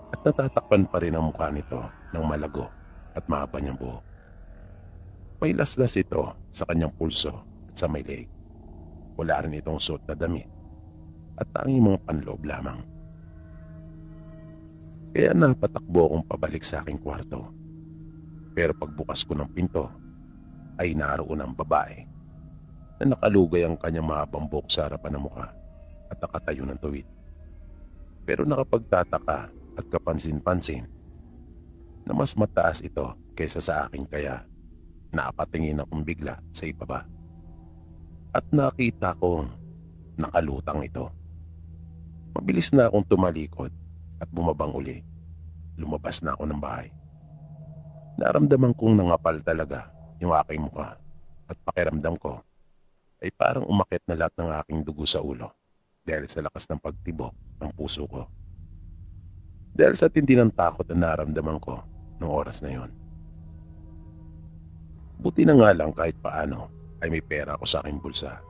Speaker 1: At natatakpan pa rin ang mukha nito ng malago at mahaba niyang buhok. May laslas ito sa kanyang pulso at sa may leeg. Wala rin itong suot na damit at tanging mga panloob lamang. Kaya napatakbo akong pabalik sa aking kwarto. Pero pagbukas ko ng pinto ay naroon ang babae na nakalugay ang kanyang mahabang buhok sa harapan ng mukha at nakatayo ng tuwid. Pero nakapagtataka at kapansin-pansin na mas mataas ito kaysa sa akin, kaya napatingin akong bigla sa ibaba. At nakita kong nakalutang ito. Mabilis na akong tumalikod at bumabang uli. Lumabas na ako ng bahay. Naramdaman kong nangapal talaga yung aking mukha at pakiramdam ko ay parang umakit na lahat ng aking dugo sa ulo dahil sa lakas ng pagtibok ng puso ko. Dahil sa tindi ng takot na naramdaman ko noong oras na yon. Buti na nga lang kahit paano ay may pera ako sa aking bulsa.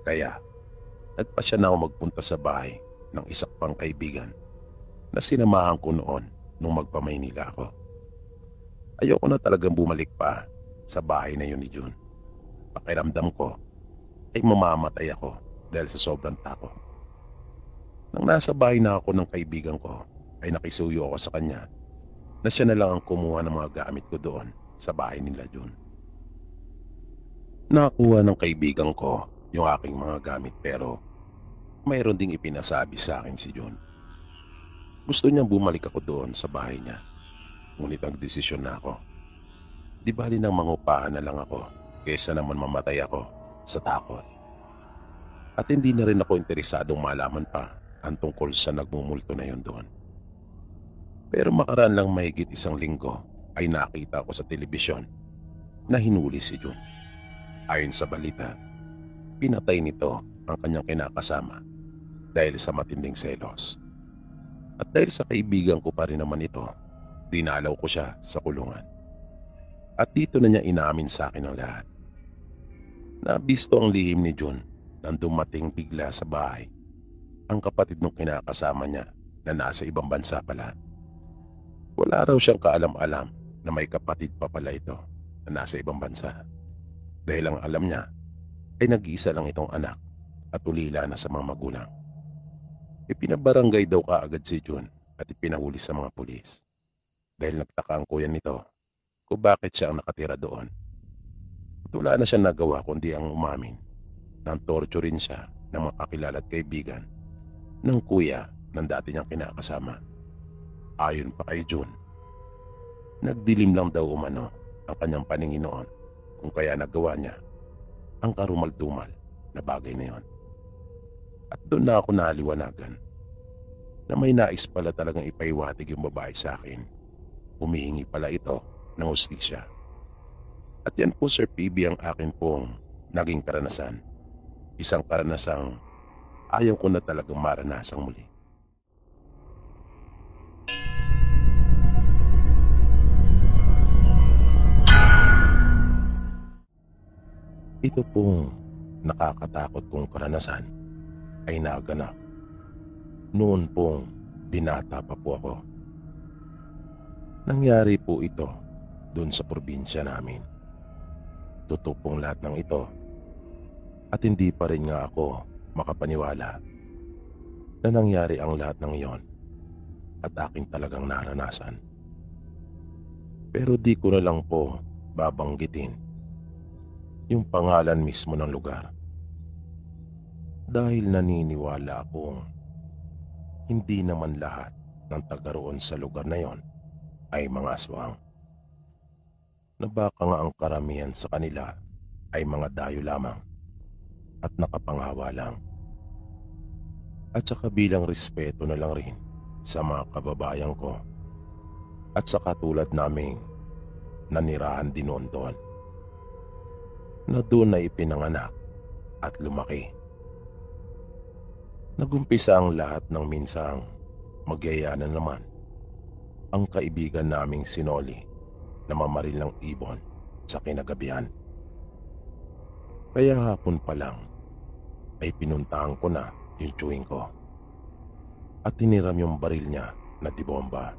Speaker 1: Kaya nagpasya na ako magpunta sa bahay ng isa pang kaibigan na sinamahan ko noon nung magpamaynila ako. Ayoko na talagang bumalik pa sa bahay na yun ni June. Pakiramdam ko ay mamamatay ako dahil sa sobrang takot. Nang nasa bahay na ako ng kaibigan ko, ay nakisuyo ako sa kanya na siya na lang ang kumuha ng mga gamit ko doon sa bahay nila June. Nakakuha ng kaibigan ko yung aking mga gamit pero mayroon ding ipinasabi sa akin si June. Gusto niyang bumalik ako doon sa bahay niya. Ngunit nagdesisyon na ako. Di bali nang mangupahan na lang ako kaysa naman mamatay ako sa takot. At hindi na rin ako interesadong malaman pa ang tungkol sa nagmumulto na yun doon. Pero makaraan lang mahigit 1 linggo ay nakita ko sa telebisyon na hinuli si June. Ayon sa balita, pinatay nito ang kanyang kinakasama dahil sa matinding selos. At dahil sa kaibigan ko pa rin naman ito, dinalaw ko siya sa kulungan. At dito na niya inamin sa akin ang lahat. Nabisto ang lihim ni June nang dumating bigla sa bahay ang kapatid ng kinakasama niya na nasa ibang bansa pala. Wala raw siyang kaalam-alam na may kapatid pa pala ito na nasa ibang bansa. Dahil ang alam niya ay nag-iisa lang itong anak at ulila na sa mga magulang. Ipinabarangay daw kaagad si June at ipinahuli sa mga pulis. Dahil nagtaka ang kuya nito kung bakit siya ang nakatira doon. At wala na siya nagawa kundi ang umamin nang torturin siya ng mga kakilala at kaibigan ng kuya ng dati niyang kinakasama. Ayon pa kay June, nagdilim lang daw umano ang kanyang paningin noon kung kaya nagawa niya ang karumal-dumal na bagay na yon. At doon na ako naliwanagan na may nais pala talagang ipaiwatig yung babae sa akin. Humihingi pala ito ng hustisya. At yan po, Sir PB, ang akin pong naging karanasan. Isang karanasang ayaw ko na talagang maranasang muli. Ito pong nakakatakot kong karanasan ay naganap noon pong binata pa po ako. Nangyari po ito doon sa probinsya namin. Totoo pong lahat ng ito at hindi pa rin nga ako makapaniwala na nangyari ang lahat ng iyon at akin talagang naranasan. Pero di ko na lang po babanggitin yung pangalan mismo ng lugar dahil naniniwala akong hindi naman lahat ng taga roon sa lugar na yon ay mga aswang, na baka nga ang karamihan sa kanila ay mga dayo lamang at nakapanghawa lang. At saka bilang respeto na lang rin sa mga kababayan ko at sa katulad naming nanirahan din noon doon, na doon na ipinanganak at lumaki. Nagumpisa ang lahat ng minsang magyaya na naman ang kaibigan naming sinoli na mamaril ng ibon sa kinagabihan. Kaya hapon pa lang ay pinuntahan ko na yung chewing ko at tiniram yung baril niya na dibomba.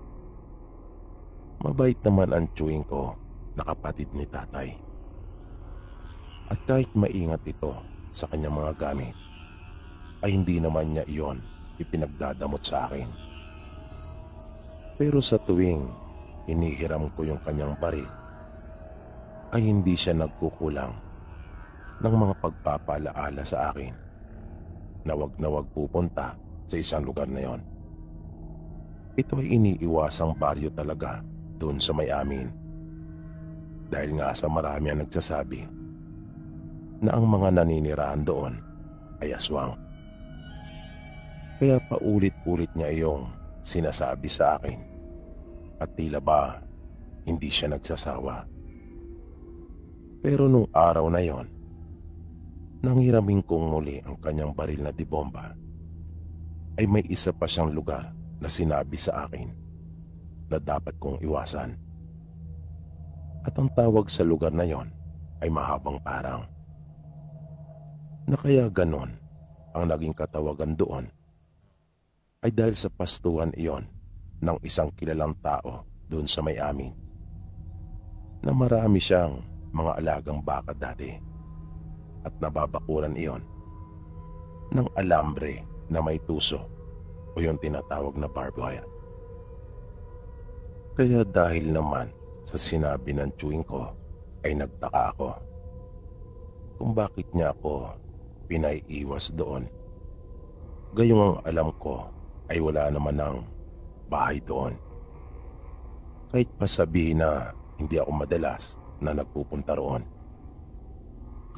Speaker 1: Mabait naman ang chewing ko na kapatid ni tatay. At kahit maingat ito sa kanyang mga gamit, ay hindi naman niya iyon ipinagdadamot sa akin. Pero sa tuwing hinihiram ko yung kanyang baril, ay hindi siya nagkukulang ng mga pagpapalaala sa akin na wag pupunta sa isang lugar na yon. Ito ay iniiwasang baryo talaga doon sa may amin. Dahil nga sa marami ang nagsasabi na ang mga naninirahan doon ay aswang. Kaya paulit-ulit niya iyong sinasabi sa akin at tila ba hindi siya nagsasawa. Pero nung araw na yon, nang hiramin kong muli ang kanyang baril na dibomba, ay may isa pa siyang lugar na sinabi sa akin na dapat kong iwasan. At ang tawag sa lugar na yon ay Mahabang Parang. Na kaya ganon ang naging katawagan doon ay dahil sa pastuhan iyon ng isang kilalang tao doon sa may amin na marami siyang mga alagang baka dati at nababakuran iyon ng alambre na may tuso o yung tinatawag na barbed wire. Kaya dahil naman sa sinabi ng chewing ko ay nagtaka ako kung bakit niya ako pinaiiwas doon. Gayong ang alam ko ay wala naman ng bahay doon. Kahit pa sabihin na hindi ako madalas na nagpupunta roon.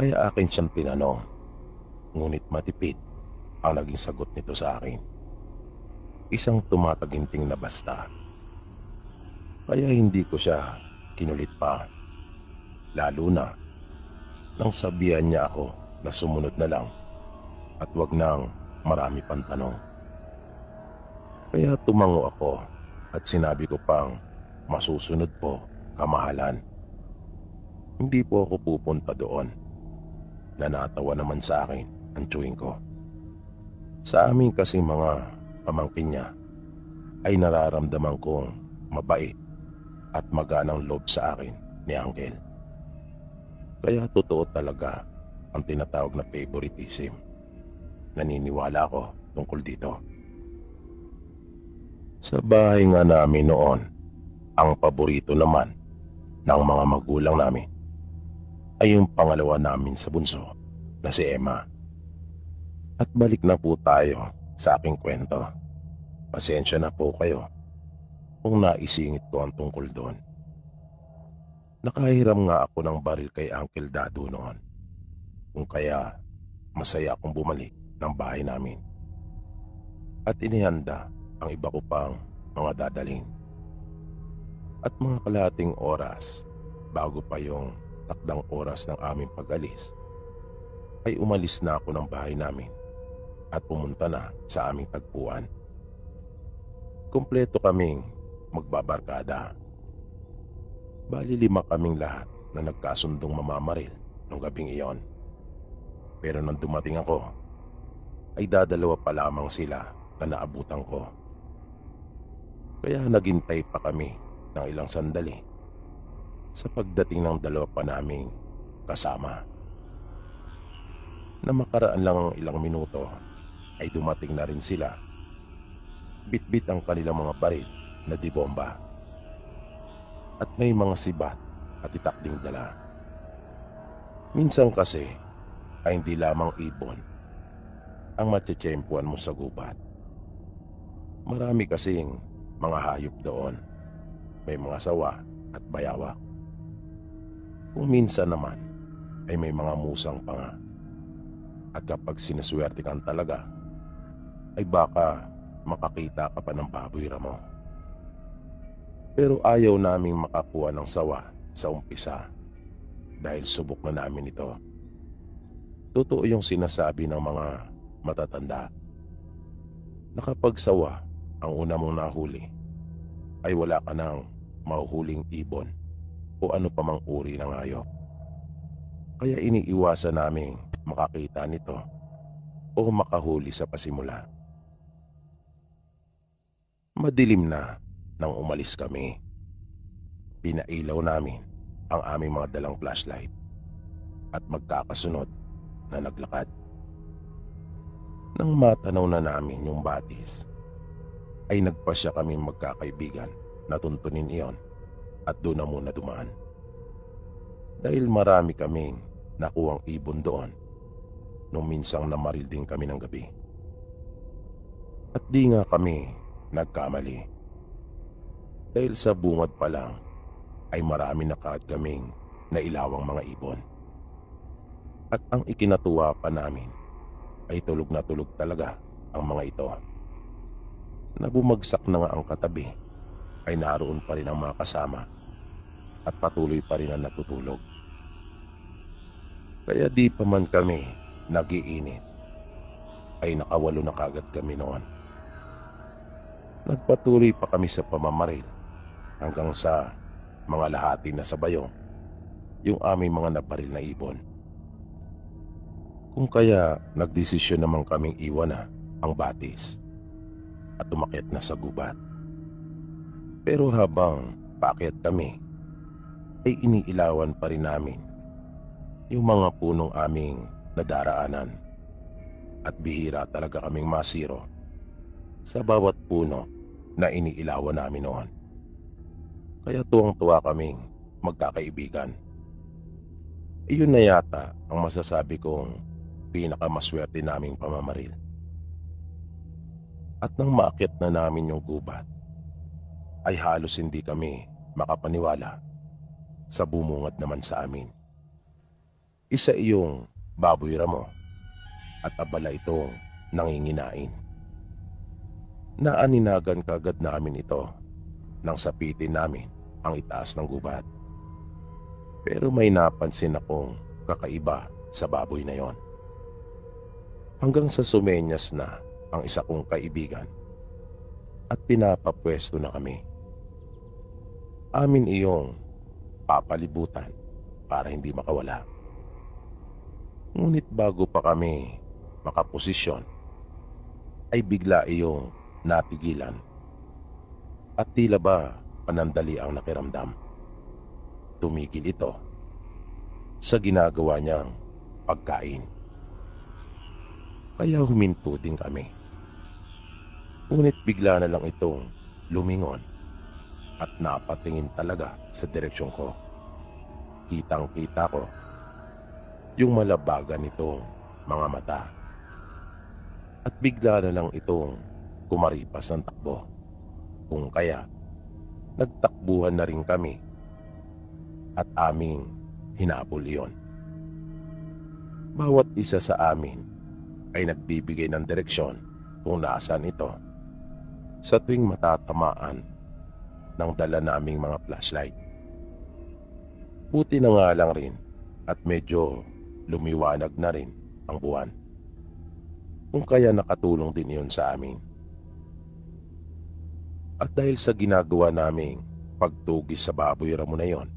Speaker 1: Kaya akin siyang tinanong, ngunit matipid ang naging sagot nito sa akin. Isang tumataginting na basta. Kaya hindi ko siya kinulit pa. Lalo na nang sabihan niya ako na sumunod na lang at wag nang marami pang tanong. Kaya tumango ako at sinabi ko pang masusunod po, kamahalan. Hindi po ako pupunta doon. Nanatawa naman sa akin ang chewing ko. Sa amin kasing mga pamangkin niya ay nararamdaman kong mabait at maganang loob sa akin ni Uncle. Kaya totoo talaga ang tinatawag na favoritism. Naniniwala ako tungkol dito. Sa bahay nga namin noon, ang paborito naman ng mga magulang namin ay yung pangalawa namin sa bunso na si Emma. At balik na po tayo sa aking kwento. Pasensya na po kayo kung naisingit ko ang tungkol doon. Nakahiram nga ako ng baril kay Uncle Dado noon. Kung kaya masaya akong bumalik ng bahay namin. At inihanda ang iba ko pang mga dadalhin. At mga kalahating oras bago pa yung takdang oras ng aming pag-alis, ay umalis na ako ng bahay namin at pumunta na sa aming tagpuan. Kumpleto kaming magbabarkada. Bali 5 kaming lahat na nagkasundong mamamaril nung gabing iyon. Pero nang dumating ako, ay dadalawa pa lamang sila na naabutan ko. Kaya naghintay pa kami ng ilang sandali sa pagdating ng dalawa pa naming kasama. Na makaraan lang ang ilang minuto ay dumating na rin sila. Bitbit ang kanilang mga baril na dibomba. At may mga sibat at itak ding dala. Minsan kasi ay hindi lamang ibon ang matsetsempuan mo sa gubat. Marami kasing mga hayop doon. May mga sawa at bayawak. Kung minsan naman ay may mga musang pa nga. At kapag sinuswerte kang talaga, ay baka makakita ka pa ng baboy ramo. Pero ayaw naming makakuha ng sawa sa umpisa dahil subok na namin ito. Totoo yung sinasabi ng mga matatanda na kapag sawa ang una mong nahuli, ay wala ka nang mahuhuling ibon o ano pa mang uri ng hayop. Kaya iniiwasan naming makakita nito o makahuli sa pasimula. Madilim na nang umalis kami. Pinailaw namin ang aming mga dalang flashlight at magkakasunod na naglakad. Nang matanaw na namin yung batis, ay nagpasya kaming magkakaibigan na tuntunin iyon at doon na muna dumaan. Dahil marami kaming nakuhang ibon doon nung minsang namaril din kami ng gabi. At di nga kami nagkamali. Dahil sa bungad pa lang ay marami na kaagad kaming nailawang mga ibon. At ang ikinatuwa pa namin ay tulog na tulog talaga ang mga ito. Na bumagsak na nga ang katabi ay naroon pa rin ang mga kasama at patuloy pa rin ang natutulog. Kaya di pa man kami nagiinit ay nakawalo na kagad kami noon. Nagpatuloy pa kami sa pamamaril hanggang sa mga lahati na sa bayong yung aming mga nabaril na ibon. Kung kaya nagdesisyon naman kaming iwan na ang batis at umakyat na sa gubat. Pero habang paakyat kami ay iniilawan pa rin namin yung mga punong aming nadaraanan at bihira talaga kaming masiro sa bawat puno na iniilawan namin noon. Kaya tuwang-tuwa kaming magkakaibigan. Iyon na yata ang masasabi kong pinakamaswerte naming pamamaril. At nang maakyat na namin yung gubat, ay halos hindi kami makapaniwala sa bumungad naman sa amin. Isa iyong baboy ramo at abala itong nanginginain. Naaninagan kagad namin ito nang sapitin namin ang itaas ng gubat. Pero may napansin akong kakaiba sa baboy na yon. Hanggang sa sumenyas na ang isa kong kaibigan at pinapapwesto na kami. Amin iyong papalibutan para hindi makawala. Ngunit bago pa kami makaposisyon ay bigla iyong natigilan at tila ba panandali ang nakiramdam. Tumigil ito sa ginagawa niyang pagkain. Kaya huminto din kami. Ngunit bigla na lang itong lumingon at napatingin talaga sa direksyon ko. Kitang-kita ko yung malabagan nitong mga mata. At bigla na lang itong kumaripas ng takbo. Kung kaya, nagtakbuhan na rin kami at aming hinabol iyon. Bawat isa sa amin ay nagbibigay ng direksyon kung nasaan ito sa tuwing matatamaan ng dala naming mga flashlight. Buti na nga lang rin at medyo lumiwanag na rin ang buwan. Kung kaya nakatulong din iyon sa amin. At dahil sa ginagawa naming pagtugis sa baboy ramo na iyon,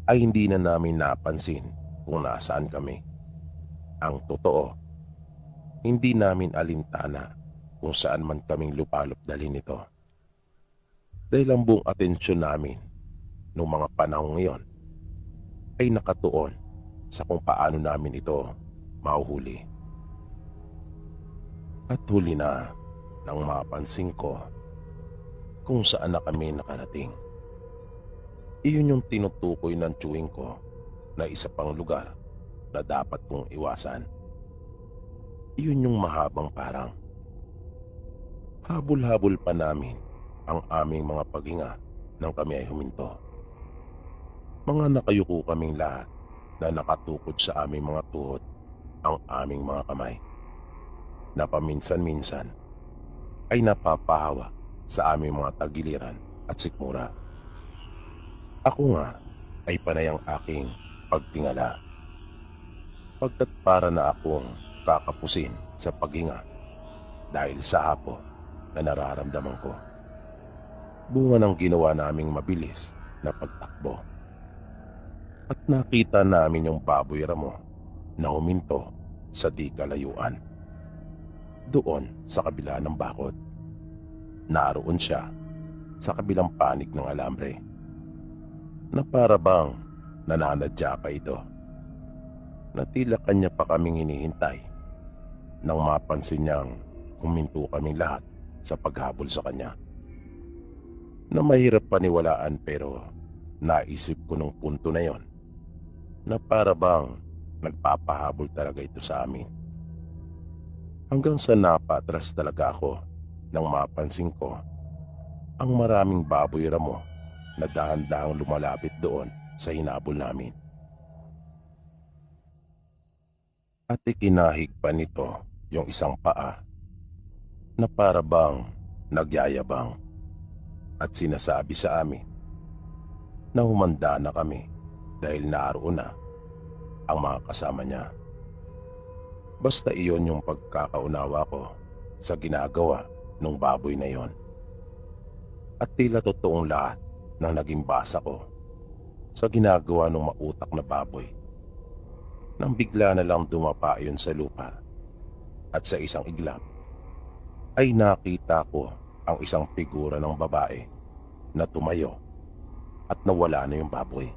Speaker 1: ay hindi na namin napansin kung nasaan kami. Ang totoo, hindi namin alintana kung saan man kaming lupalop dalhin nito. Dahil ang buong atensyon namin noong mga panahong iyon ay nakatuon sa kung paano namin ito mahuhuli. At huli na nang mapansin ko kung saan na kami nakarating. Iyon yung tinutukoy ng chewing ko na isa pang lugar na dapat kong iwasan. Iyon yung mahabang parang. Habol-habol pa namin ang aming mga paghinga nang kami ay huminto. Mga nakayuko kaming lahat na nakatukod sa aming mga tuhod ang aming mga kamay, na paminsan-minsan ay napapahawa sa aming mga tagiliran at sikmura. Ako nga ay panay ang aking pagtingala. Pagkat para na akong kakapusin sa paghinga dahil sa hapo na nararamdaman ko. Bunga ng ginawa naming mabilis na pagtakbo. At nakita namin yung baboy ramo na huminto sa di kalayuan. Doon sa kabila ng bakod. Naroon siya sa kabilang panig ng alambre. Na para bang nananadya pa ito. Na tila kanya pa kaming hinihintay nang mapansin niyang huminto kaming lahat sa paghabol sa kanya. Na mahirap paniwalaan pero naisip ko nung punto na yon na para bang nagpapahabol talaga ito sa amin. Hanggang sa napatras talaga ako nang mapansin ko ang maraming baboy ramo na dahan-dahang lumalapit doon sa hinabol namin. At ikinahig pa nito yung isang paa na para bang nagyayabang at sinasabi sa amin na humanda na kami dahil naroon na ang mga kasama niya. Basta iyon yung pagkakaunawa ko sa ginagawa ng baboy na yon. At tila totoong lahat ng naging basa ko sa ginagawa ng mautak na baboy. Nang bigla na lang dumapa yun sa lupa at sa isang iglap ay nakita ko ang isang figura ng babae na tumayo at nawala na yung baboy.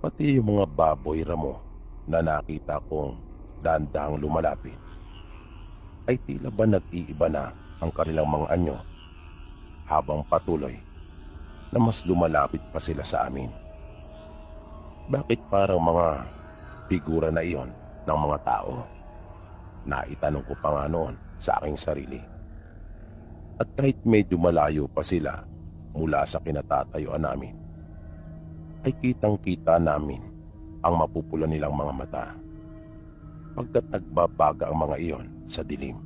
Speaker 1: Pati yung mga baboy ramo na nakita kong dahan-dahang lumalapit ay tila ba nag-iiba na ang kanilang mga anyo habang patuloy na mas lumalapit pa sila sa amin. Bakit parang mga figura na iyon ng mga tao? Naitanong ko pa nga noon sa aking sarili. At kahit medyo malayo pa sila mula sa kinatatayuan namin, ay kitang-kita namin ang mapupula nilang mga mata pagkat nagbabaga ang mga iyon sa dilim.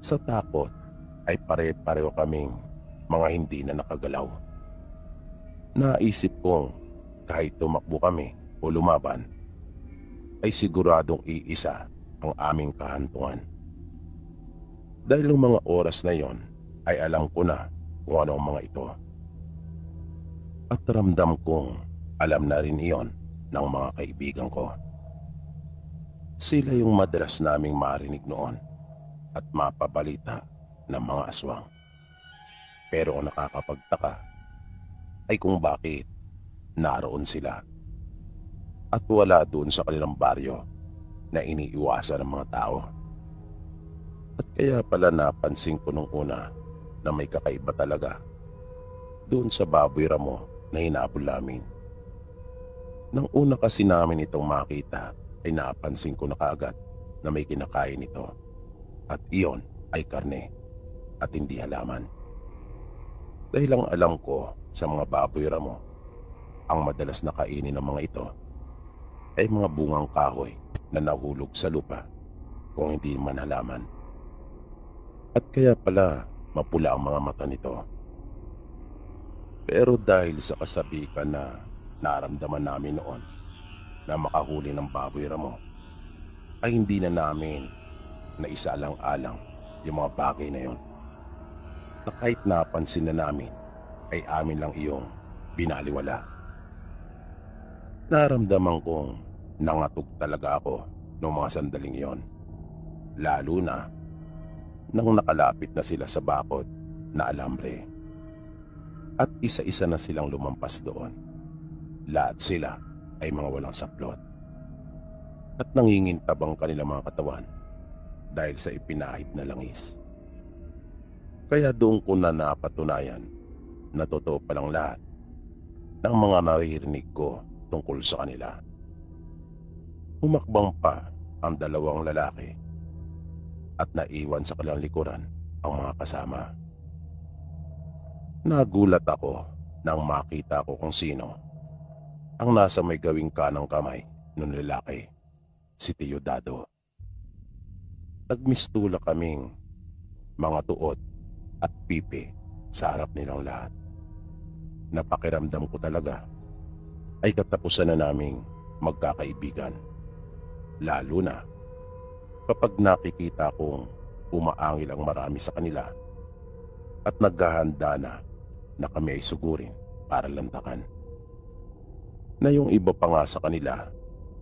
Speaker 1: Sa takot ay pare-pareho kaming mga hindi na nakagalaw. Naisip kong kahit tumakbo kami o lumaban, ay siguradong iisa ang aming kahantungan. Dahil ng mga oras na yon ay alam ko na kung ano ang mga ito. At ramdam kong alam na rin iyon ng mga kaibigan ko. Sila yung madalas naming marinig noon at mapabalita ng mga aswang. Pero ang nakakapagtaka ay kung bakit naroon sila at wala doon sa kanilang baryo na iniiwasan ng mga tao. At kaya pala napansin ko nung una na may kakaiba talaga doon sa baboy ramo na hinabol namin. Nang una kasi namin itong makita ay napansin ko na kaagad na may kinakain ito at iyon ay karne at hindi halaman. Dahil ang alam ko sa mga baboy ramo, ang madalas na kainin ng mga ito ay mga bungang kahoy na nahulog sa lupa kung hindi man halaman. At kaya pala mapula ang mga mata nito. Pero dahil sa kasabikan na naramdaman namin noon na makahuli ng baboy ramo, ay hindi na namin naisalang-alang yung mga bagay na yon. Na kahit napansin na namin ay amin lang iyong binaliwala. Naramdaman kong nangatog talaga ako noong mga sandaling yon. Lalo na nang nakalapit na sila sa bakod na alambre. At isa-isa na silang lumampas doon. Lahat sila ay mga walang saplot. At nangingintab ang kanilang mga katawan dahil sa ipinahid na langis. Kaya doon ko na napatunayan na totoo palang lahat ng mga naririnig ko tungkol sa kanila. Humakbang pa ang dalawang lalaki at naiwan sa kanilang likuran ang mga kasama. Nagulat ako nang makita ko kung sino ang nasa may gawing kanang kamay ng lalaki, si Teodado. Nagmistula kaming mga tuod at pipi sa harap nilang lahat. Napakiramdam ko talaga ay katapusan na naming magkakaibigan. Lalo na kapag nakikita kong umaangil ang marami sa kanila at naghahanda na kami ay sugurin para lantakan. Na yung iba pa nga sa kanila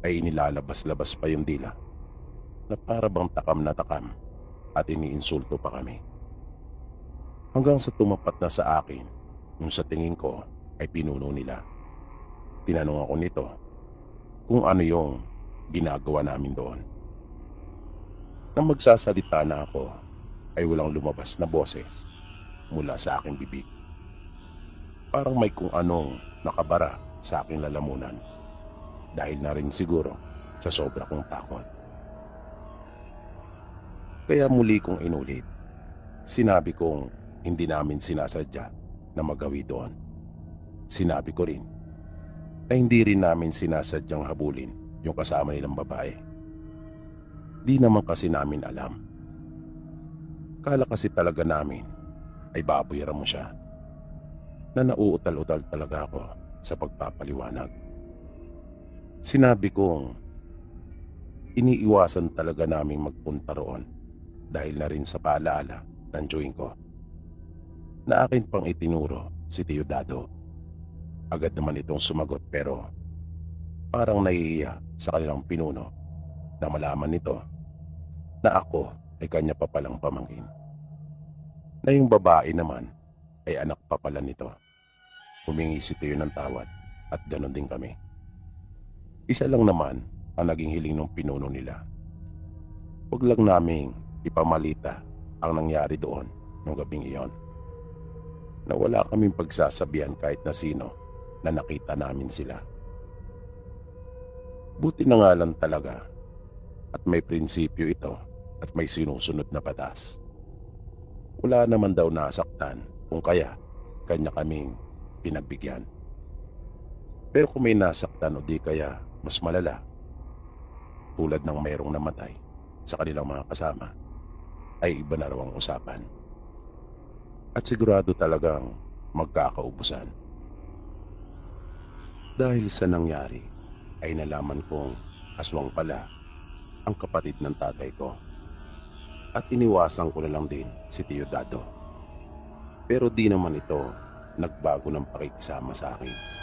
Speaker 1: ay inilalabas-labas pa yung dila na para bang takam na takam at iniinsulto pa kami. Hanggang sa tumapat na sa akin yung sa tingin ko ay pinuno nila. Tinanong ako nito kung ano yung ginagawa namin doon. Nang magsasalita na ako ay walang lumabas na boses mula sa aking bibig. Parang may kung anong nakabara sa aking lalamunan dahil na rin siguro sa sobra kong takot. Kaya muli kong inulit, sinabi kong hindi namin sinasadya na magawi doon. Sinabi ko rin na hindi rin namin sinasadyang habulin yung kasama nilang babae. Di naman kasi namin alam. Kala kasi talaga namin ay babayaran mo siya, na nauutal-utal talaga ako sa pagpapaliwanag. Sinabi kong iniiwasan talaga naming magpunta roon dahil na rin sa paalaala ng joing ko na akin pang itinuro si Tio Dado. Agad naman itong sumagot pero parang nahihiya sa kanilang pinuno na malaman nito na ako ay kanya pa palang pamangkin. Na yung babae naman ay anak pa pala nito. Humingi si Tio ng tawad at ganon din kami. Isa lang naman ang naging hiling ng pinuno nila. Huwag lang naming ipamalita ang nangyari doon nung gabing iyon. Na wala kaming pagsasabihan kahit na sino na nakita namin sila. Buti na nga lang talaga at may prinsipyo ito at may sinusunod na batas. Wala naman daw nasaktan kung kaya kanya kaming pinagbigyan. Pero kung may nasaktan o di kaya mas malala, tulad ng mayroong namatay sa kanilang mga kasama, ay iba na raw ang usapan. At sigurado talagang magkakaubusan. Dahil sa nangyari ay nalaman kong aswang pala ang kapatid ng tatay ko. At iniwasan ko na lang din si Tio Dado. Pero di naman ito nagbago ng pakikisama sa akin.